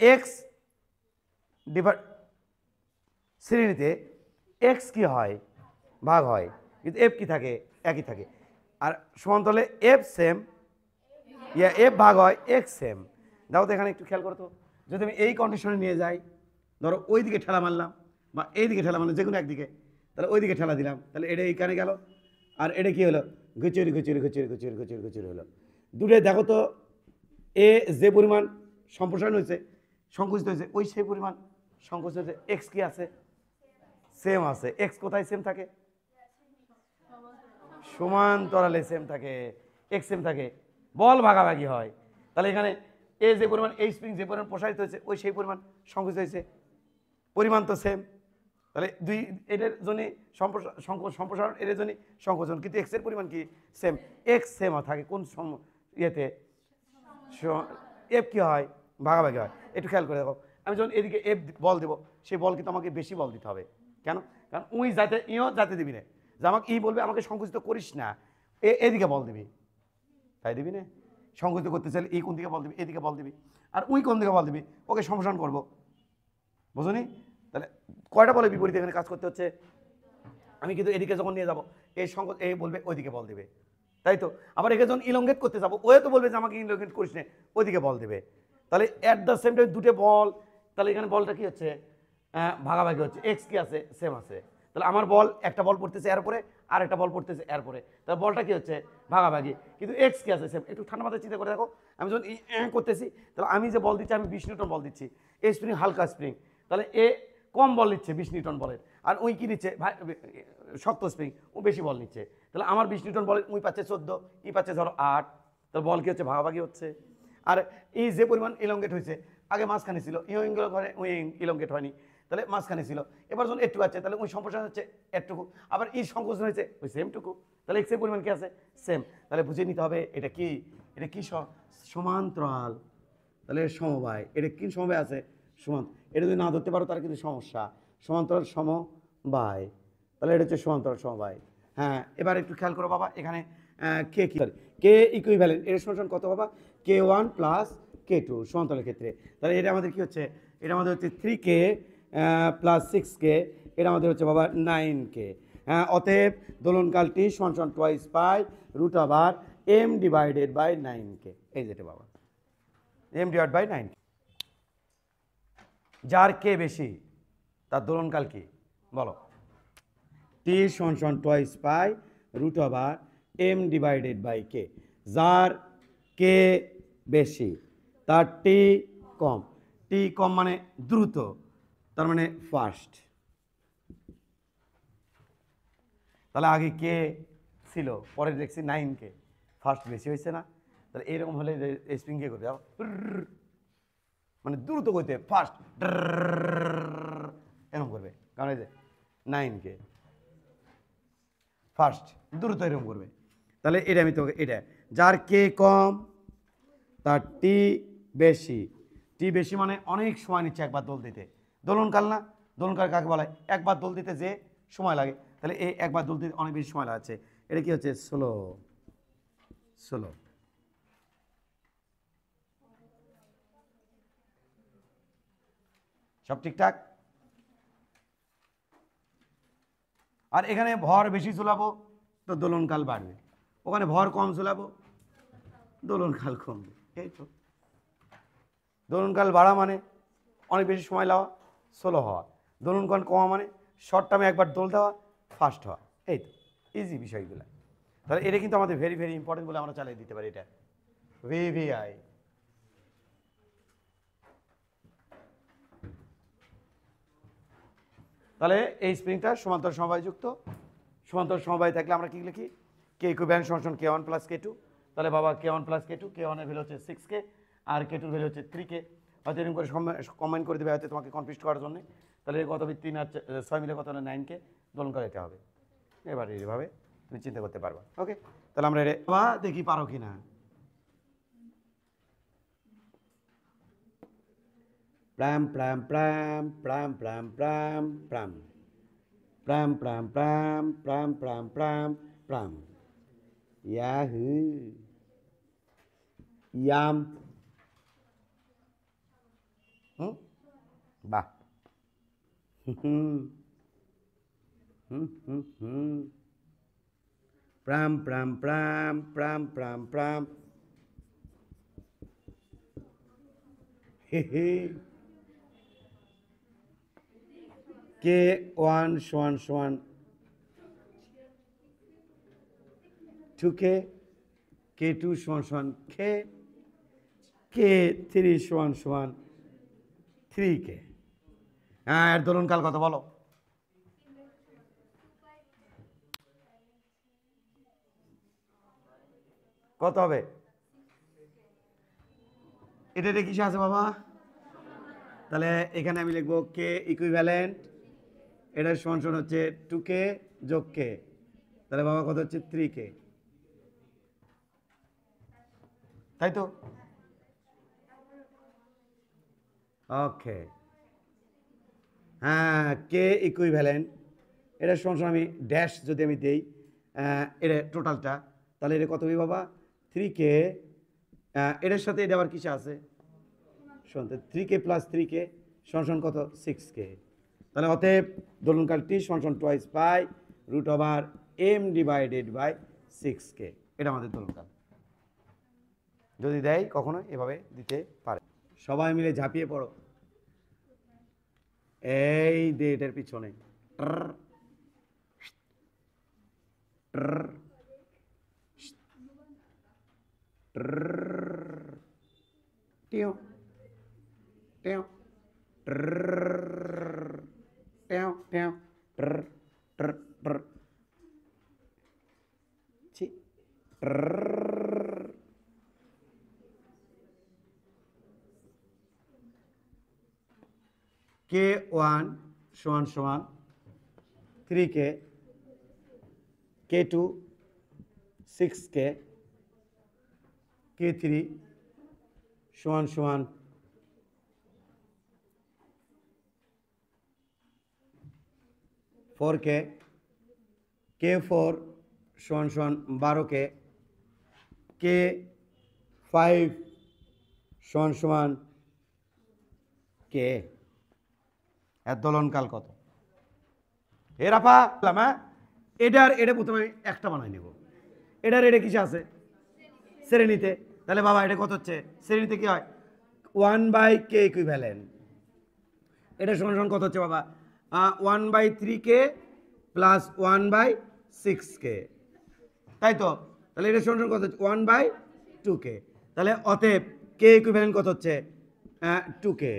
Speaker 1: এক্স ডিভাইড শ্রেণীতে এক্স কি হয়, ভাগ হয়, কিন্তু এফ কি থাকে, একই থাকে। আর সমান্তরালে এফ সেম, এফ ভাগ হয় এক্স সেম। দাও তো এখানে একটু খেয়াল করো তো, যদি আমি এই কন্ডিশনে নিয়ে যাই, ধরো ওই দিকে ঠেলা মারলাম বা এই দিকে ঠেলা মারলাম, যে কোনো একদিকে, তাহলে ওই দিকে ঠেলা দিলাম, তাহলে এটা এইখানে গেল, আর এটা কি হলো, গুচুরি গুচুরি গুচুরি গুচুরি গুচুরি গুচুরি হলো। দুটোই দেখো তো, এ যে পরিমাণ সম্প্রসারণ হয়েছে, সংকুচিত হয়েছে, ওই সেই পরিমাণ সংকুচিত হয়েছে। এক্স কি আছে, সেম আছে। এক্স কোথায় সেম থাকে, সমান্তরালে সেম থাকে, এক্স সেম থাকে, বল ভাগাভাগি হয়। তাহলে এখানে এ যে পরিমাণ, এই স্প্রিং যে পরিমাণ প্রসারিত হয়েছে, ওই সেই পরিমাণ সংকুচিত হয়েছে, পরিমাণ তো সেম। তাহলে দুই এটার জন্য সম্প্রসারণ, এটার জন্য সংকোচন, কিন্তু এক্স এর পরিমাণ কি সেম, এক্স সেম থাকে কোন ইয়েতে, এফ কি হয়, ভাগাভাগি হয়। একটু খেয়াল করে দেখো, আমি যখন এদিকে এফ বল দেবো, সেই বল কিন্তু আমাকে বেশি বল দিতে হবে। কেন, কারণ উই যাতে ইও যাতে দিবি না, যে আমাকে ই বলবে আমাকে সংকুচিত করিস না, এদিকে বল দিবি, তাই দিবি না। সংকুচিত করতে চাইলে এই কোন দিকে বল দিবি, এদিকে বল দিবি, আর উই কোন দিকে বল দিবি, ওকে সম্প্রসারণ করবো, বুঝুনি। তাহলে কয়টা বলে বিপরীতে এখানে কাজ করতে হচ্ছে। আমি কিন্তু এদিকে যখন নিয়ে যাবো, এই সংকট এই বলবে ওইদিকে বল দিবে, তাই তো। আবার একে যখন ইলঙ্গেট করতে যাবো, ওয়ে তো বলবে যে আমাকে ইলঙ্গেট করিস না, ওইদিকে বল দেবে। তাহলে অ্যাট দ্য সেম টাইম দুটো বল, তাহলে এখানে বলটা কি হচ্ছে, ভাগাভাগি হচ্ছে, এক্স কি আছে, সেম আছে। তাহলে আমার বল, একটা বল পড়তেছে এর পরে, আর একটা বল পড়তেছে এর পরে, তাহলে বলটা কি হচ্ছে, ভাগাভাগি, কিন্তু এক্স কি আছে, সেম। একটু ঠান্ডা মাথায় চিন্তা করে দেখো, আমি যখন করতেছি, তাহলে আমি যে বল দিচ্ছি, আমি 20 নিউটন বল দিচ্ছি, এই স্প্রিং হালকা স্প্রিং, তাহলে এ কম বল নিচ্ছে 20 নিউটন বলের, আর ওই কি নিচ্ছে, শক্ত স্প্রিং, ও বেশি বল নিচ্ছে। তাহলে আমার 20 নিউটন বলের উই পাচ্ছে 14, ই পাচ্ছে ধরো 8, তাহলে বল কি হচ্ছে, ভাগাভাগি হচ্ছে। আর এই যে পরিমাণ ইলঙ্গেট হয়েছে, আগে মাঝখানে ছিল, ওই ইলঙ্গেট হয়নি, তাহলে মাঝখানে ছিল, এবার যখন একটু আছে, তাহলে ওই সম্প্রসারণ হচ্ছে একটুকু, আবার ই সংকোচন হয়েছে ওই সেমটুকু, তাহলে এক্সের পরিমাণ কি আছে, সেম। তাহলে বুঝে নিতে হবে এটা কি, এটা কি সমান্তরাল, তাহলে সমবায়, এটা কি সমবায় আছে, সমান। এটা যদি না ধরতে পারো তার কিন্তু সমস্যা। সমান্তরাল সমবায়, তাহলে এটা হচ্ছে সমান্তরাল সমবায়। হ্যাঁ, এবার একটু খেয়াল করো বাবা, এখানে কে কি, কে ইকুইভ্যালেন্ট, এর সমান কত বাবা, K1 প্লাস K2 সমান্তরালের ক্ষেত্রে। তাহলে এটা আমাদের কি হচ্ছে, এটা আমাদের হচ্ছে 3K প্লাস 6K, এটা আমাদের হচ্ছে বাবা 9K। হ্যাঁ, অতএব দোলনকালটি সমান সমান twice pi root over M divided by 9K। এই যেটা বাবা, M ডিভাইড বাই 9K। যার কে বেশি তার দোলনকাল কি বলো, টি সমান সমান twice pi root over M divided by K। যার কে বেশি তার টি কম, টি কম মানে দ্রুত, তার মানে ফাস্ট। তাহলে আগে কে ছিল, পরে দেখছি 9K, ফাস্ট বেশি হয়েছে না। তাহলে এরকম হলে স্প্রিং কে করবে, মানে দ্রুত করতে ফাস্ট, এরকম করবে, কারণ এই যে 9K ফার্স্ট, দ্রুত এরকম করবে। তাহলে এটা আমি তোকে, এটা যার কে কম তার টি বেশি, টি বেশি মানে অনেক সময় নিচ্ছে একবার দোল দিতে, দোলনকাল না, দোলনকাল কাকে বলা হয়, একবার দোল দিতে যে সময় লাগে, তাহলে এই একবার দোল দিতে অনেক বেশি সময় লাগাচ্ছে, এটা কি হচ্ছে, স্লো। স্লো, সব ঠিকঠাক। আর এখানে ভর বেশি ঝোলাবো তো দোলনকাল বাড়বে, ওখানে ভর কম ঝোলাবো দোলনকাল কমবে। এই তো, দোলনকাল বাড়া মানে অনেক বেশি সময় লাগা, স্লো হওয়া, দোলনকাল কমা মানে শর্ট টার্মে একবার দোল দেওয়া, ফাস্ট হওয়া। এই তো ইজি বিষয়গুলো। তাহলে এটা কিন্তু আমাদের ভেরি ভেরি ইম্পর্টেন্ট বলে আমরা চালিয়ে দিতে পারি এটা, ভিভিআই। তাহলে এই স্প্রিংটা সমান্তরাল সমবায়যুক্ত, সমান্তরাল সমবায় থাকলে আমরা কি লিখি, কে ইকুইভ্যালেন্ট সমান K1 প্লাস K2। তাহলে বাবা K1 প্লাস K2, K1 এর ভ্যালু হচ্ছে 6K আর K2 এর ভ্যালু হচ্ছে 3K। হয়তো এরকম করে কমেন্ট করে দেবে হয়তো তোমাকে কনফিউজ করার জন্য। তাহলে কত 3 আর 6 মিলে কত হলো 9K, দোলন করে এটা হবে। এবার এইভাবে তুমি চিন্তা করতে পারবা। ওকে, তাহলে আমরা এটা দেখি পারো কি না। প্রাম প্রাম প্রাম প্রাম প্রাম প্রাম প্রাম প্রাম প্রাম প্রাম প্রাম প্রাম প্রাম প্রাম, ইয়াহু ইয়াম। বাহ, হুম হুম হুম হুম প্রাম প্রাম প্রাম প্রাম প্রাম প্রাম হে হে কে ওয়ান সমান সমান টু কে টু সমান সমান কে থ্রি সমান সমান থ্রি কে। হ্যাঁ, এর দোলনকাল কত বলো? কত হবে? এটা কিসে আছে বাবা? তাহলে এখানে আমি লিখবো কে ইকুইভ্যালেন্ট, এটার সমান সমান হচ্ছে টু কে যোগ কে, তাহলে বাবা কত হচ্ছে থ্রি কে, তাই তো? ওকে, হ্যাঁ কে ইকুইভ্যালেন্ট, এটার সমান সমান আমি ড্যাশ যদি আমি দেই এটা টোটালটা, তাহলে এটা কত হবে বাবা? থ্রি কে, এটার সাথে এটা আবার কিসে আছে? শুনতে three k plus three k সমান কত? Six k. তাহলে অতএব দোলনকাল টি সমান twice pi root over M divided by six k, এটা আমাদের দোলনকাল। যদি দেয় কখনো এভাবে দিতে পারে। সবাই মিলে ঝাঁপিয়ে পড়ো এই দে এটার পিছনে। টিও টিও টিও টিও ছি কে ওয়ান সমান সমান থ্রি কে টু সিক্স কে থ্রি সমান সমান ফোর কে ফোর সমান সমান 12 কে ফাইভ সমান সমান কে। এর দোলনকাল কত? এ রাফা হ্যাঁ, এটা প্রথমে আমি একটা বানাই নেব। এটা কিসে আছে? শ্রেণীতে। তাহলে বাবা এটা কত হচ্ছে? শ্রেণীতে কি হয়? ওয়ান বাই কে ইকুইভ্যালেন্ট, এটা সমান সমান কত হচ্ছে বাবা? One by three k plus one by six k, তাই তো? তাহলে এটা সমান সমান কত হচ্ছে? One by two k. তাহলে অতএব কে ইকুইভ্যালেন্ট কত হচ্ছে? Two k.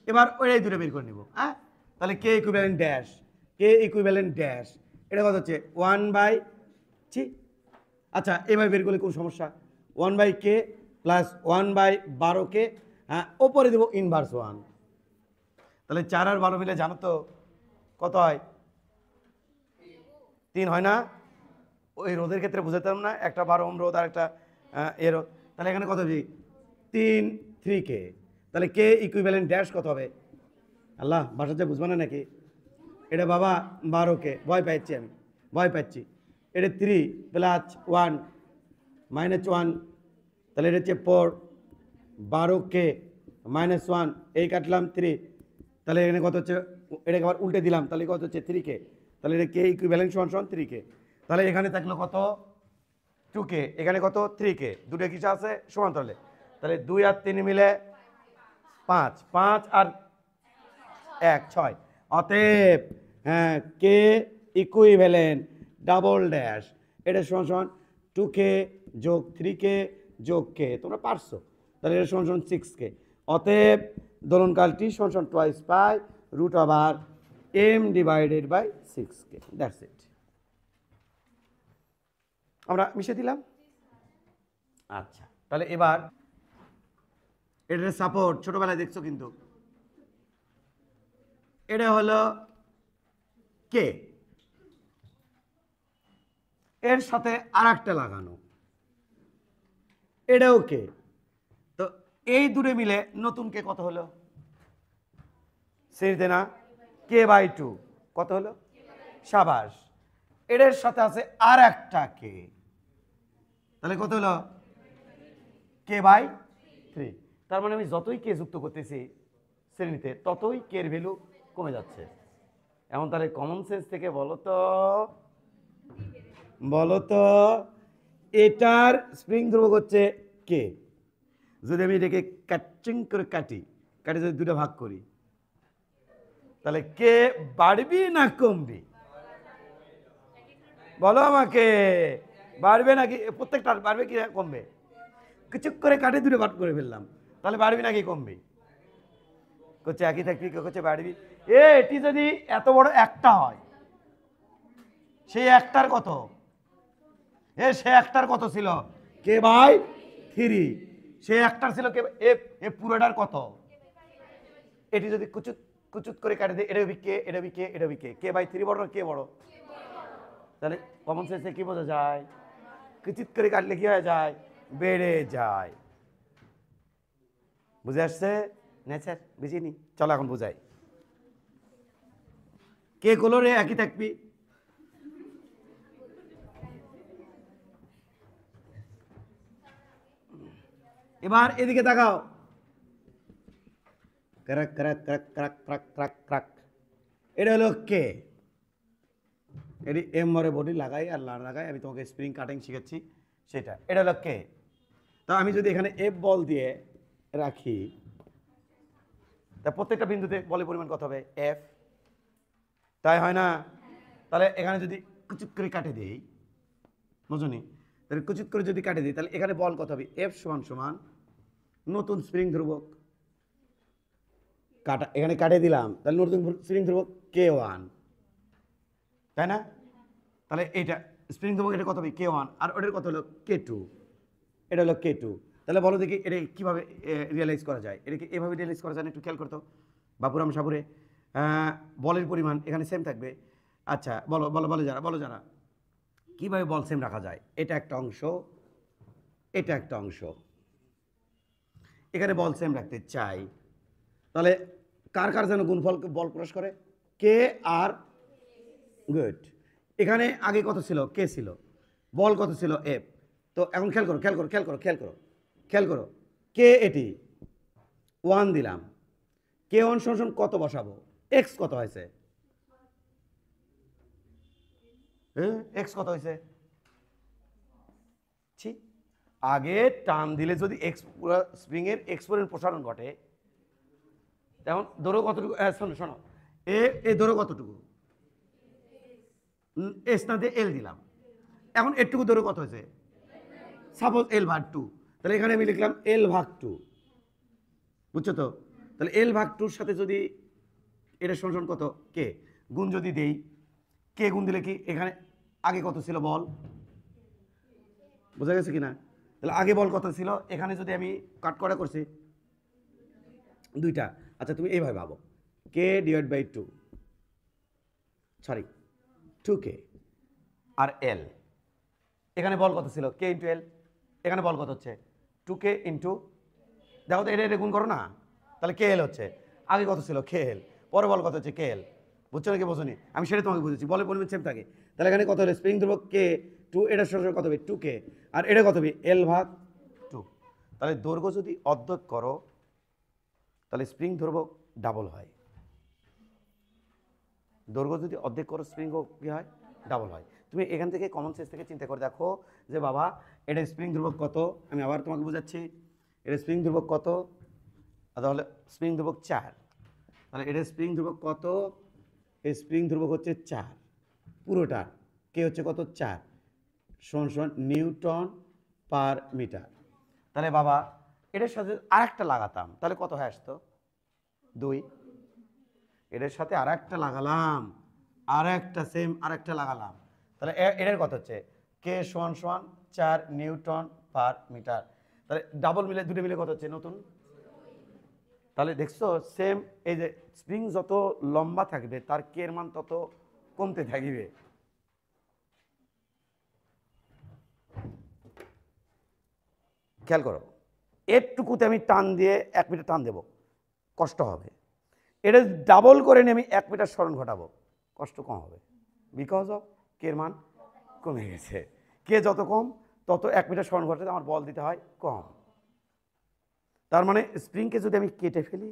Speaker 1: এবার ওইটাই দুটো বের করে নিব। হ্যাঁ, তাহলে কে ইকুইভ্যালেন্ট ড্যাশ এটা কত হচ্ছে? ওয়ান বাই ছি আচ্ছা এবার বের করলে কোন সমস্যা? One by K plus one by 12 K, হ্যাঁ ওপরে দেবো ইনভার্স ওয়ান। তাহলে 4 আর 12 মিলে জানো তো কত হয়? 3 হয় না? ওই রোদের ক্ষেত্রে বুঝাতাম না, একটা 12 ওহম রোদ আর একটা এর রোদ। তাহলে এখানে কত হবে? 3 3 কে। তাহলে কে ইকুইভ্যালেন্ট ড্যাশ কত হবে? আল্লাহ বাসা যা বুঝবা না নাকি? এটা বাবা 12 কে, ভয় পাচ্ছি। এটা 3 প্লাস 1 মাইনাস 1, তাহলে এটা হচ্ছে 4 12 কে মাইনাস 1, এই কাটলাম 3, তাহলে এখানে কত হচ্ছে? এটাকে আবার উল্টে দিলাম, তাহলে কত হচ্ছে? 3 কে। তাহলে এটা কে ইকুইভ্যালেন্ট সমান সমান 3 কে। তাহলে এখানে থাকলো কত? 2 কে, এখানে কত? 3 কে, দুটো কিছু আছে সমান, তাহলে 2 আর 3 মিলে 5, 5 আর 1 6। অতএব হ্যাঁ কে ইকুইভ্যালেন্ট ডাবল ড্যাশ এটা সমান সমান 2 কে যোগ 3 কে যোগ কে, তোমরা পারছো। তাহলে এটা সমান সমান 6 কে। অতএব দোলনকালটি সমান সমান twice pi root over M divided by 6 K, that's it. আমরা মিশে দিলাম। আচ্ছা তাহলে এবার এটার সাপোর্ট ছোটবেলায় দেখছো কিন্তু, এটা হলো কে, এর সাথে আর একটা লাগানো, এটাও কে। তো এই দুটো মিলে নতুন কে কত হলো? শ্রেণীতে না কে বাই টু, কত হলো? সাবাস। এটার সাথে আছে আর একটা কে, তাহলে কত হলো? কে বাই থ্রি। তার মানে আমি যতই কে যুক্ত করতেছি শ্রেণীতে ততই কে এর ভ্যালু কমে যাচ্ছে। এমন তাহলে কমন সেন্স থেকে বলো তো এটার স্প্রিং ধ্রুবক হচ্ছে কে। যদি আমি এটাকে কাটিং করে কাটি যদি দুটো ভাগ করি, তাহলে কে বাড়বি না কমবি? বলো আমাকে, বাড়বে নাকি? প্রত্যেকটা বাড়বে কি কমবে? কিছু করে কাটে দুটো ভাগ করে ফেললাম, তাহলে বাড়বি নাকি কমবি? করছে একই থাকবি, কেউ করছে বাড়বি। এটি যদি এত বড় একটা হয়, সেই একটার কত? সে একটার কত ছিল? কে বাই 3। সে একটার ছিল কে, এ পুরোটার কত? এটি যদি কুচুত কুচুত করে কাটে দিই, এটা কে, এটা কে, এটা কে বাই 3 বড় না কে বড়? তাহলে কমন সেন্সে কি বোঝা যায়? কুচুত করে কাটলে কি হয়ে যায়? বেড়ে যায়। বুঝে আসছে? নেচার বুঝিনি, চলো এখন বুঝাই। কে গুলো রে একই থাকবি। এবার এদিকে তাকাও, crack crack crack crack crack crack crack, এটা হলো কে। এটি এম মরে বডি লাগাই আর না লাগাই, আমি তোমাকে স্প্রিং কাটিং শিখাচ্ছি সেটা। এটা হলো কে। তা আমি যদি এখানে এফ বল দিয়ে রাখি, তা প্রত্যেকটা বিন্দুতে বলের পরিমাণ কত হবে? এফ, তাই হয় না? তাহলে এখানে যদি কুচুত করে কাটে দিই, বুঝুনি, তাহলে কুচুত করে যদি কাটে দিই, তাহলে এখানে বল কত হবে? এফ সমান সমান নতুন স্প্রিং ধ্রুবক কাটা, এখানে কাটে দিলাম, তাহলে নতুন স্প্রিং ধ্রুবক K1, তাই না? তাহলে এইটা স্প্রিং ধ্রুবক, এটা কত হবে? K1, আর ওটার কত হলো? K2, এটা হলো K2। তাহলে বলো দেখি এটা কীভাবে রিয়েলাইজ করা যায়? এটাকে এভাবে রিয়েলাইজ করা যায় না? একটু খেয়াল করতো বাপুরাম সাপুরে। বলের পরিমাণ এখানে সেম থাকবে। আচ্ছা বলো বলো বলো যারা কীভাবে বল সেম রাখা যায়? এটা একটা অংশ, এটা একটা অংশ, এখানে বল সেম রাখতে চাই, তাহলে কার কার যেন গুণফল বল ক্রস করে? কে আর গুড। এখানে আগে কত ছিল? কে ছিল, বল কত ছিল? এফ। তো এখন খেয়াল করো খেয়াল করো খেয়াল করো খেয়াল করো খেয়াল করো, কে এটি 1 দিলাম, K1 সমান কত বসাবো? এক্স কত হয়েছে? এক্স কত হয়েছে? আগে টান দিলে যদি এক্স স্প্রিং এর এক্সপোনেন্ট প্রসারণ ঘটে, তেমন দৈর্ঘ্য কতটুকু? শোনো শোনো, এ দৈর্ঘ্য কতটুকু? এস না দিয়ে এল দিলাম, এখন এরটুকু দৈর্ঘ্য কত হয়েছে? সাপোজ L/2, তাহলে এখানে আমি লিখলাম L/2, বুঝছো তো? তাহলে L/2 সাথে যদি এটা সমান কত? কে গুণ যদি দেই, কে গুণ দিলে কি এখানে আগে কত ছিল বল? বোঝা গেছে কিনা? তাহলে আগে বল কত ছিল? এখানে যদি আমি কাট করা করছি দুইটা, আচ্ছা তুমি এইভাবে ভাবো, K/2, সরি 2K আর L, এখানে বল কত ছিল? K × L, এখানে বল কত হচ্ছে? 2K ইন্টু, দেখো তো এটা গুণ করো না, তাহলে KL হচ্ছে। আগে কত ছিল? KL, পরে বল কত হচ্ছে? KL। বুঝছো নাকি বোঝনি? আমি সেটা তোমাকে বুঝেছি, বলের পরিমাণ সেম থাকে। তাহলে এখানে কত হলো? স্প্রিং ধ্রুবক K2, এটার সঙ্গে কত হবে? 2K, আর এটা কত হবে? L/2। তাহলে দৈর্ঘ্য যদি অর্ধেক করো, তাহলে স্প্রিং ধ্রুবক ডাবল হয়। দৈর্ঘ্য যদি অর্ধেক করো, স্প্রিং কি হয়? ডাবল হয়। তুমি এখান থেকে কমন সেন্স থেকে চিন্তা করে দেখো যে বাবা এটা স্প্রিং ধ্রুবক কত, আমি আবার তোমাকে বোঝাচ্ছি। এটা স্প্রিং ধ্রুবক কত? তাহলে স্প্রিং ধ্রুবক 4, তাহলে এটা স্প্রিং ধ্রুবক কত? এই স্প্রিং ধ্রুবক হচ্ছে 4 পুরোটা, কে হচ্ছে কত? 4 সমান নিউটন পার মিটার। তাহলে বাবা এটার সাথে আরেকটা লাগাতাম, তাহলে কত হয়ে আসতো? 2। এটার সাথে আরেকটা লাগালাম, আরেকটা সেম আরেকটা লাগালাম, তাহলে এটার কত হচ্ছে? কে সমান 4 নিউটন পার মিটার। তাহলে ডাবল মিলে দুটো মিলে কত হচ্ছে? নতুন। তাহলে দেখছো সেম, এই যে স্প্রিং যত লম্বা থাকবে তার কে এর মান তত কমতে থাকবে। খেয়াল করো, এরটুকুতে আমি টান দিয়ে 1 মিটার টান দেব, কষ্ট হবে। এটা ডাবল করে নিয়ে আমি 1 মিটার সরণ ঘটাবো, কষ্ট কম হবে, বিকজ অফ কে এর মান কমে গেছে। কে যত কম তত 1 মিটার সরণ ঘটাতে আমার বল দিতে হয় কম। তার মানে স্প্রিংকে যদি আমি কেটে ফেলি,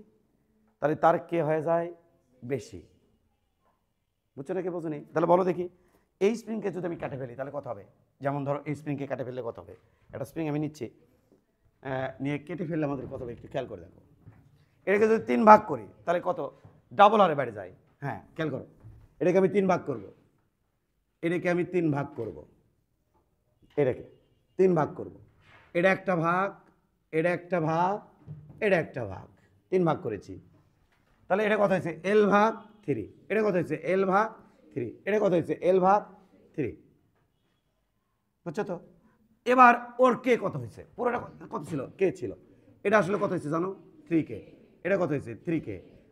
Speaker 1: তাহলে তার কে হয়ে যায় বেশি। বুঝছো নাকি বোঝনি? তাহলে বলো দেখি, এই স্প্রিংকে যদি আমি কেটে ফেলি তাহলে কত হবে? যেমন ধরো এই স্প্রিংকে কেটে ফেললে কত হবে? একটা স্প্রিং আমি নিচ্ছি, নিয়ে কেটে ফেললে আমাদের কত হবে একটু খেয়াল করে দেখো। এটাকে যদি 3 ভাগ করি তাহলে কত ডাবল হারে বেড়ে যায়। হ্যাঁ খেয়াল করো, এটাকে আমি 3 ভাগ করব, এটাকে আমি 3 ভাগ করব, এটাকে 3 ভাগ করব, এটা একটা ভাগ, এটা একটা ভাগ, এটা একটা ভাগ, 3 ভাগ করেছি। তাহলে এটা কত হয়েছে? এল ভাগ 3। এটা কত হয়েছে? এল ভাগ 3। এটা কত হয়েছে? এল ভাগ 3। বুঝছো তো? এবার ওর কে কত হয়েছে? পুরোটা কত ছিল? কে ছিল। এটা আসলে কত হয়েছে জানো? 3K। এটা কত হয়েছে? 3K।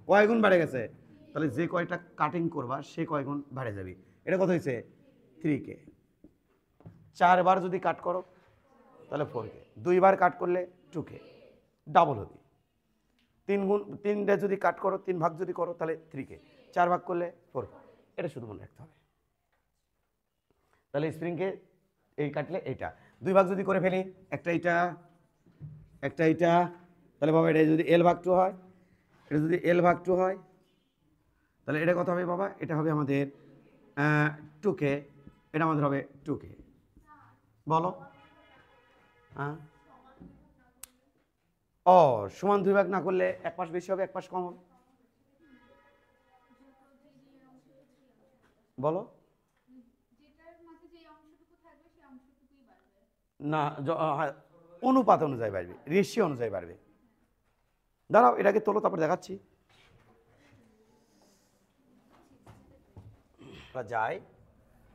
Speaker 1: কয় গুণ বেড়ে গেছে? তাহলে যে কয়টা কাটিং করবা সে কয় গুণ বেড়ে যাবে। এটা কত হয়েছে? 3K। 4 বার যদি কাট করো তাহলে 4K, 2 বার কাট করলে 2K, ডাবল হবে। 3 যদি কাট করো, 3 ভাগ যদি করো তাহলে 3K, 4 ভাগ করলে 4K। এটা শুধু মনে রাখতে হবে। তাহলে স্প্রিংকে এই কাটলে এইটা 2 ভাগ যদি করে ফেলি, একটা এইটা, একটা এইটা, তাহলে বাবা এটা যদি এল ভাগ 2 হয়, এটা যদি এল ভাগ 2 হয় তাহলে এটা কত হবে বাবা? এটা হবে আমাদের 2K। এটা আমাদের হবে 2K। বলো। হ্যাঁ ও, সমান 2 ভাগ না করলে এক পাশ বেশি হবে এক পাশ কম হবে। বলো না, অনুপাত অনুযায়ী বাড়বে, রেশিও অনুযায়ী বাড়বে। দাঁড়াও এটাকে তোলো তারপর দেখাচ্ছি। যাই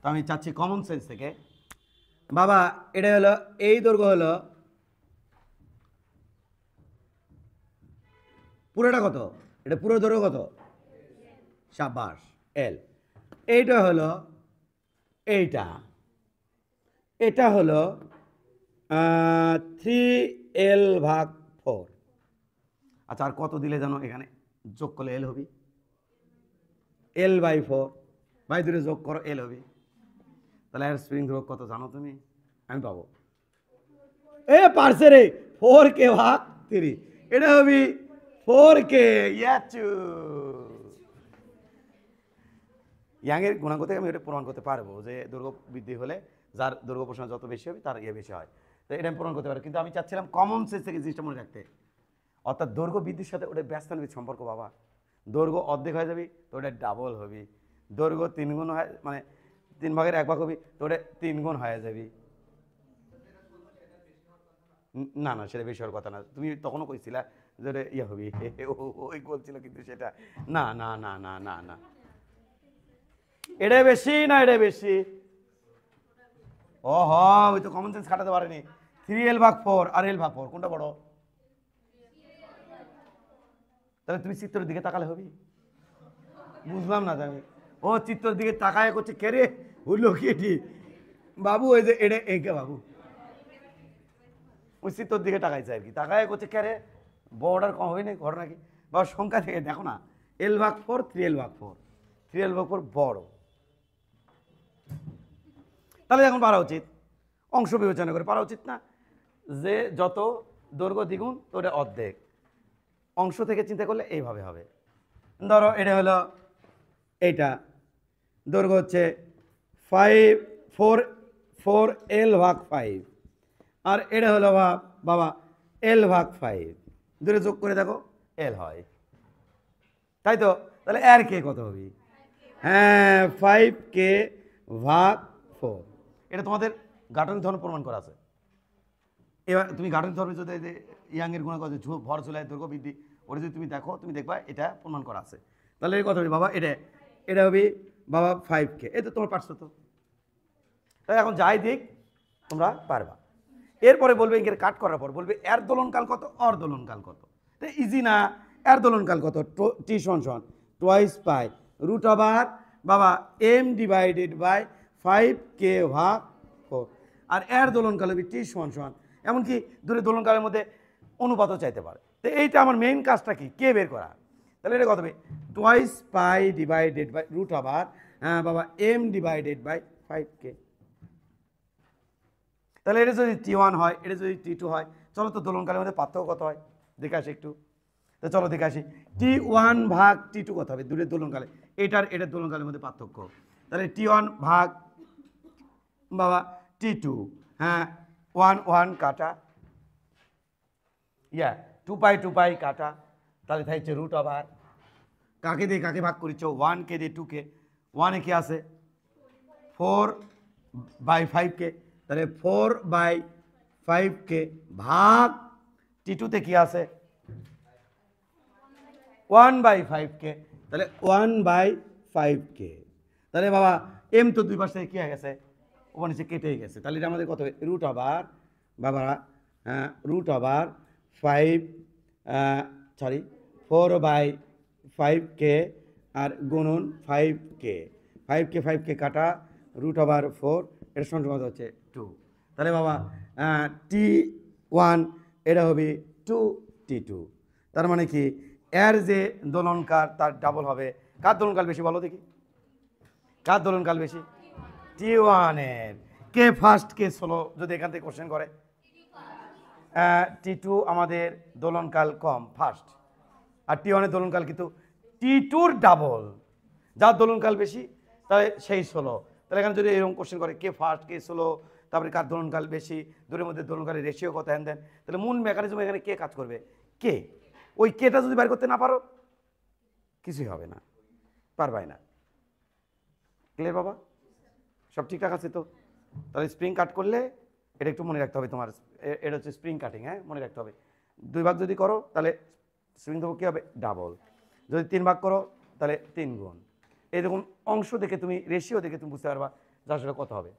Speaker 1: তো আমি চাচ্ছি কমন সেন্স থেকে বাবা, এটা হলো এই দৈর্ঘ্য হলো পুরোটা কত? এটা পুরো দৈর্ঘ্য কত? সাবাস, এল। এইটা হলো এইটা, এটা হলো 3L ভাগ 4। আচ্ছা আর কত দিলে জানো? এখানে যোগ করলে এল হবি, এল বাই 4, বাই দূরে যোগ করো এল হবি। তাহলে আর স্প্রিং রোগ কত জানো তুমি? আমি পাবো এ পারছে রে 4K ভাগ 3। এটা হবি 4K। ইয়াচু ইয়াংয়ের গুণাঙ্ক থেকে আমি এটা প্রমাণ করতে পারবো যে দৈর্ঘ্য বৃদ্ধি হলে যার দৈর্ঘ্য প্রসারণ যত বেশি হবে তার ইয়ে বেশি হয়। তো এটা আমি প্রমাণ করতে পারবো, কিন্তু আমি চাচ্ছিলাম কমন সেন্স থেকে জিনিসটা মনে রাখতে। অর্থাৎ দৈর্ঘ্য বৃদ্ধির সাথে ওটা ব্যস্তানুপাতিক সম্পর্ক বাবা। দৈর্ঘ্য অর্ধেক হয়ে যাবি তো ওটা ডাবল হবি, দৈর্ঘ্য 3 গুণ হয় মানে 3 ভাগের 1 ভাগ হবি তো ওটা 3 গুণ হয়ে যাবি। না না, সেটা বেশি হওয়ার কথা না। তুমি তখনও কইছিলা যে ওটা ইয়ে হবি, ওই বলছিল, কিন্তু সেটা না না না না না না, এটা বেশি না এটা বেশি। ও হ, ওই তো কমন সেন্স খাটাতে পারেনি। 3L ভাগ 4 আর L ভাগ 4 কোনটা বড়? তাহলে তুমি চিত্রের দিকে তাকালে হবি। বুঝলাম না আমি। ও চিত্রের দিকে তাকায় করছে কে রে, হইলো কি এটি বাবু? ওই যে এটা একে বাবু ওই চিত্রের দিকে তাকাইছে আর কি, তাকায় করছে কে রে, বড়টার কম হবে না ঘটনা কি? বাবা সংখ্যা থেকে দেখো না, L ভাগ 4, 3L ভাগ 4, 3L ভাগ 4 বড়। তাহলে এখন পারা উচিত, অংশ বিবেচনা করে পারা উচিত না যে যত দৈর্ঘ্য দ্বিগুণ তো ওটা অর্ধেক। অংশ থেকে চিন্তা করলে এইভাবে হবে। ধরো এটা হলো এইটা, দৈর্ঘ্য হচ্ছে 4L ভাগ 5, আর এটা হলো বাবা L ভাগ 5, দূরে যোগ করে দেখো L হয়, তাই তো? তাহলে এর কে কত হবে? হ্যাঁ 5K ভাগ 4। এটা তোমাদের গাঠনিক ধর্ম প্রমাণ করা আছে। এবার তুমি গাঠনিক ধর্মে যদি ইয়াংয়ের গুণ কথা ভর ঝুলায় দৈর্ঘ্য বৃদ্ধি ওটা যদি তুমি দেখো, তুমি দেখবা এটা প্রমাণ করা আছে। তাহলে এর কথা হবে বাবা, এটা এটা হবে বাবা 5K। এই তো তোমার পারছো তো। তাই এখন যাই দিক তোমরা পারবা। এরপরে বলবে এর কাট করার পর বলবে এর দোলনকাল কত, অর দোলনকাল কত। তো ইজি না, এর দোলনকাল কত? টি সমান টুয়াইস পাই রুট ওভার বাবা m ডিভাইডেড বাই 5K ভাগ 4। আর এর দোলনকাল হবে টি সমান এমনকি দূরে দোলনকালের মধ্যে অনুপাতও চাইতে পারে। তো এইটা আমার মেইন কাজটা কি, কে বের করা। তাহলে এটা কত হবে? Twice pi divided by root over বাবা m ডিভাইডেড বাই 5K। তাহলে এটা যদি T1 হয়, এটা যদি T2 হয়, চলো তো দোলনকালের মধ্যে পার্থক্য কত হয় দেখে আসি একটু। তো চলো দেখে আসি T1 ভাগ T2 কত হবে দূরের দোলনকালে, এটার দোলনকালের মধ্যে পার্থক্য। তাহলে T1 ভাগ বাবা T2, হ্যাঁ 1 1 কাটা, 2 পাই কাটা, তাহলে থাকছে রুট ওভার, কাকে দিয়ে কাকে ভাগ করেছ, 1কে দিয়ে 2কে, 1 এ কি আছে 4/5কে, তাহলে 4/5কে ভাগ T2তে কি আছে 1/5কে, তাহলে 1/5কে, তাহলে বাবা এম তো দুই পাশে কি হয়ে গেছে ওখানে নিচে কেটে গেছে, তাহলে এটা আমাদের কত হবে রুট ওভার বাবা রুট ওভার 4/5কে আর গুণন 5কে কাটা রুট ওভার 4, এর সঙ্গে কত হচ্ছে 2, তাহলে বাবা T1 এটা হবে 2T2, তার মানে কি এর যে দোলনকাল তার ডাবল হবে। কার দোলনকাল বেশি বলো দেখি, কার দোলনকাল বেশি T1 এর। কে ফার্স্ট কে স্লো যদি এখান থেকে কোশ্চেন করে, T2 আমাদের দোলনকাল কম ফার্স্ট, আর T1 এর দোলনকাল কিন্তু T2 র ডাবল, যার দোলনকাল বেশি তাহলে সেই স্লো। তাহলে এখানে যদি এরকম কোশ্চেন করে কে ফার্স্ট কে স্লো, তারপরে কার দোলনকাল বেশি, দুটোর মধ্যে দোলনকালের রেশিও কত হ্যান দেন, তাহলে মূল মেকানিজম এখানে কে কাজ করবে, কে। ওই কেটা যদি বের করতে না পারো কিছুই হবে না, পারবাই না। ক্লিয়ার বাবা, সব ঠিকঠাক আছে তো? তাহলে স্প্রিং কাট করলে এটা একটু মনে রাখতে হবে তোমার, এটা হচ্ছে স্প্রিং কাটিং, হ্যাঁ মনে রাখতে হবে। 2 ভাগ যদি করো তাহলে স্প্রিং দেবো কী হবে ডাবল, যদি 3 ভাগ করো তাহলে 3 গুণ। এই দেখুন অংশ দেখে তুমি রেশিও দেখে তুমি বুঝতে পারবা যে আসলে কত হবে।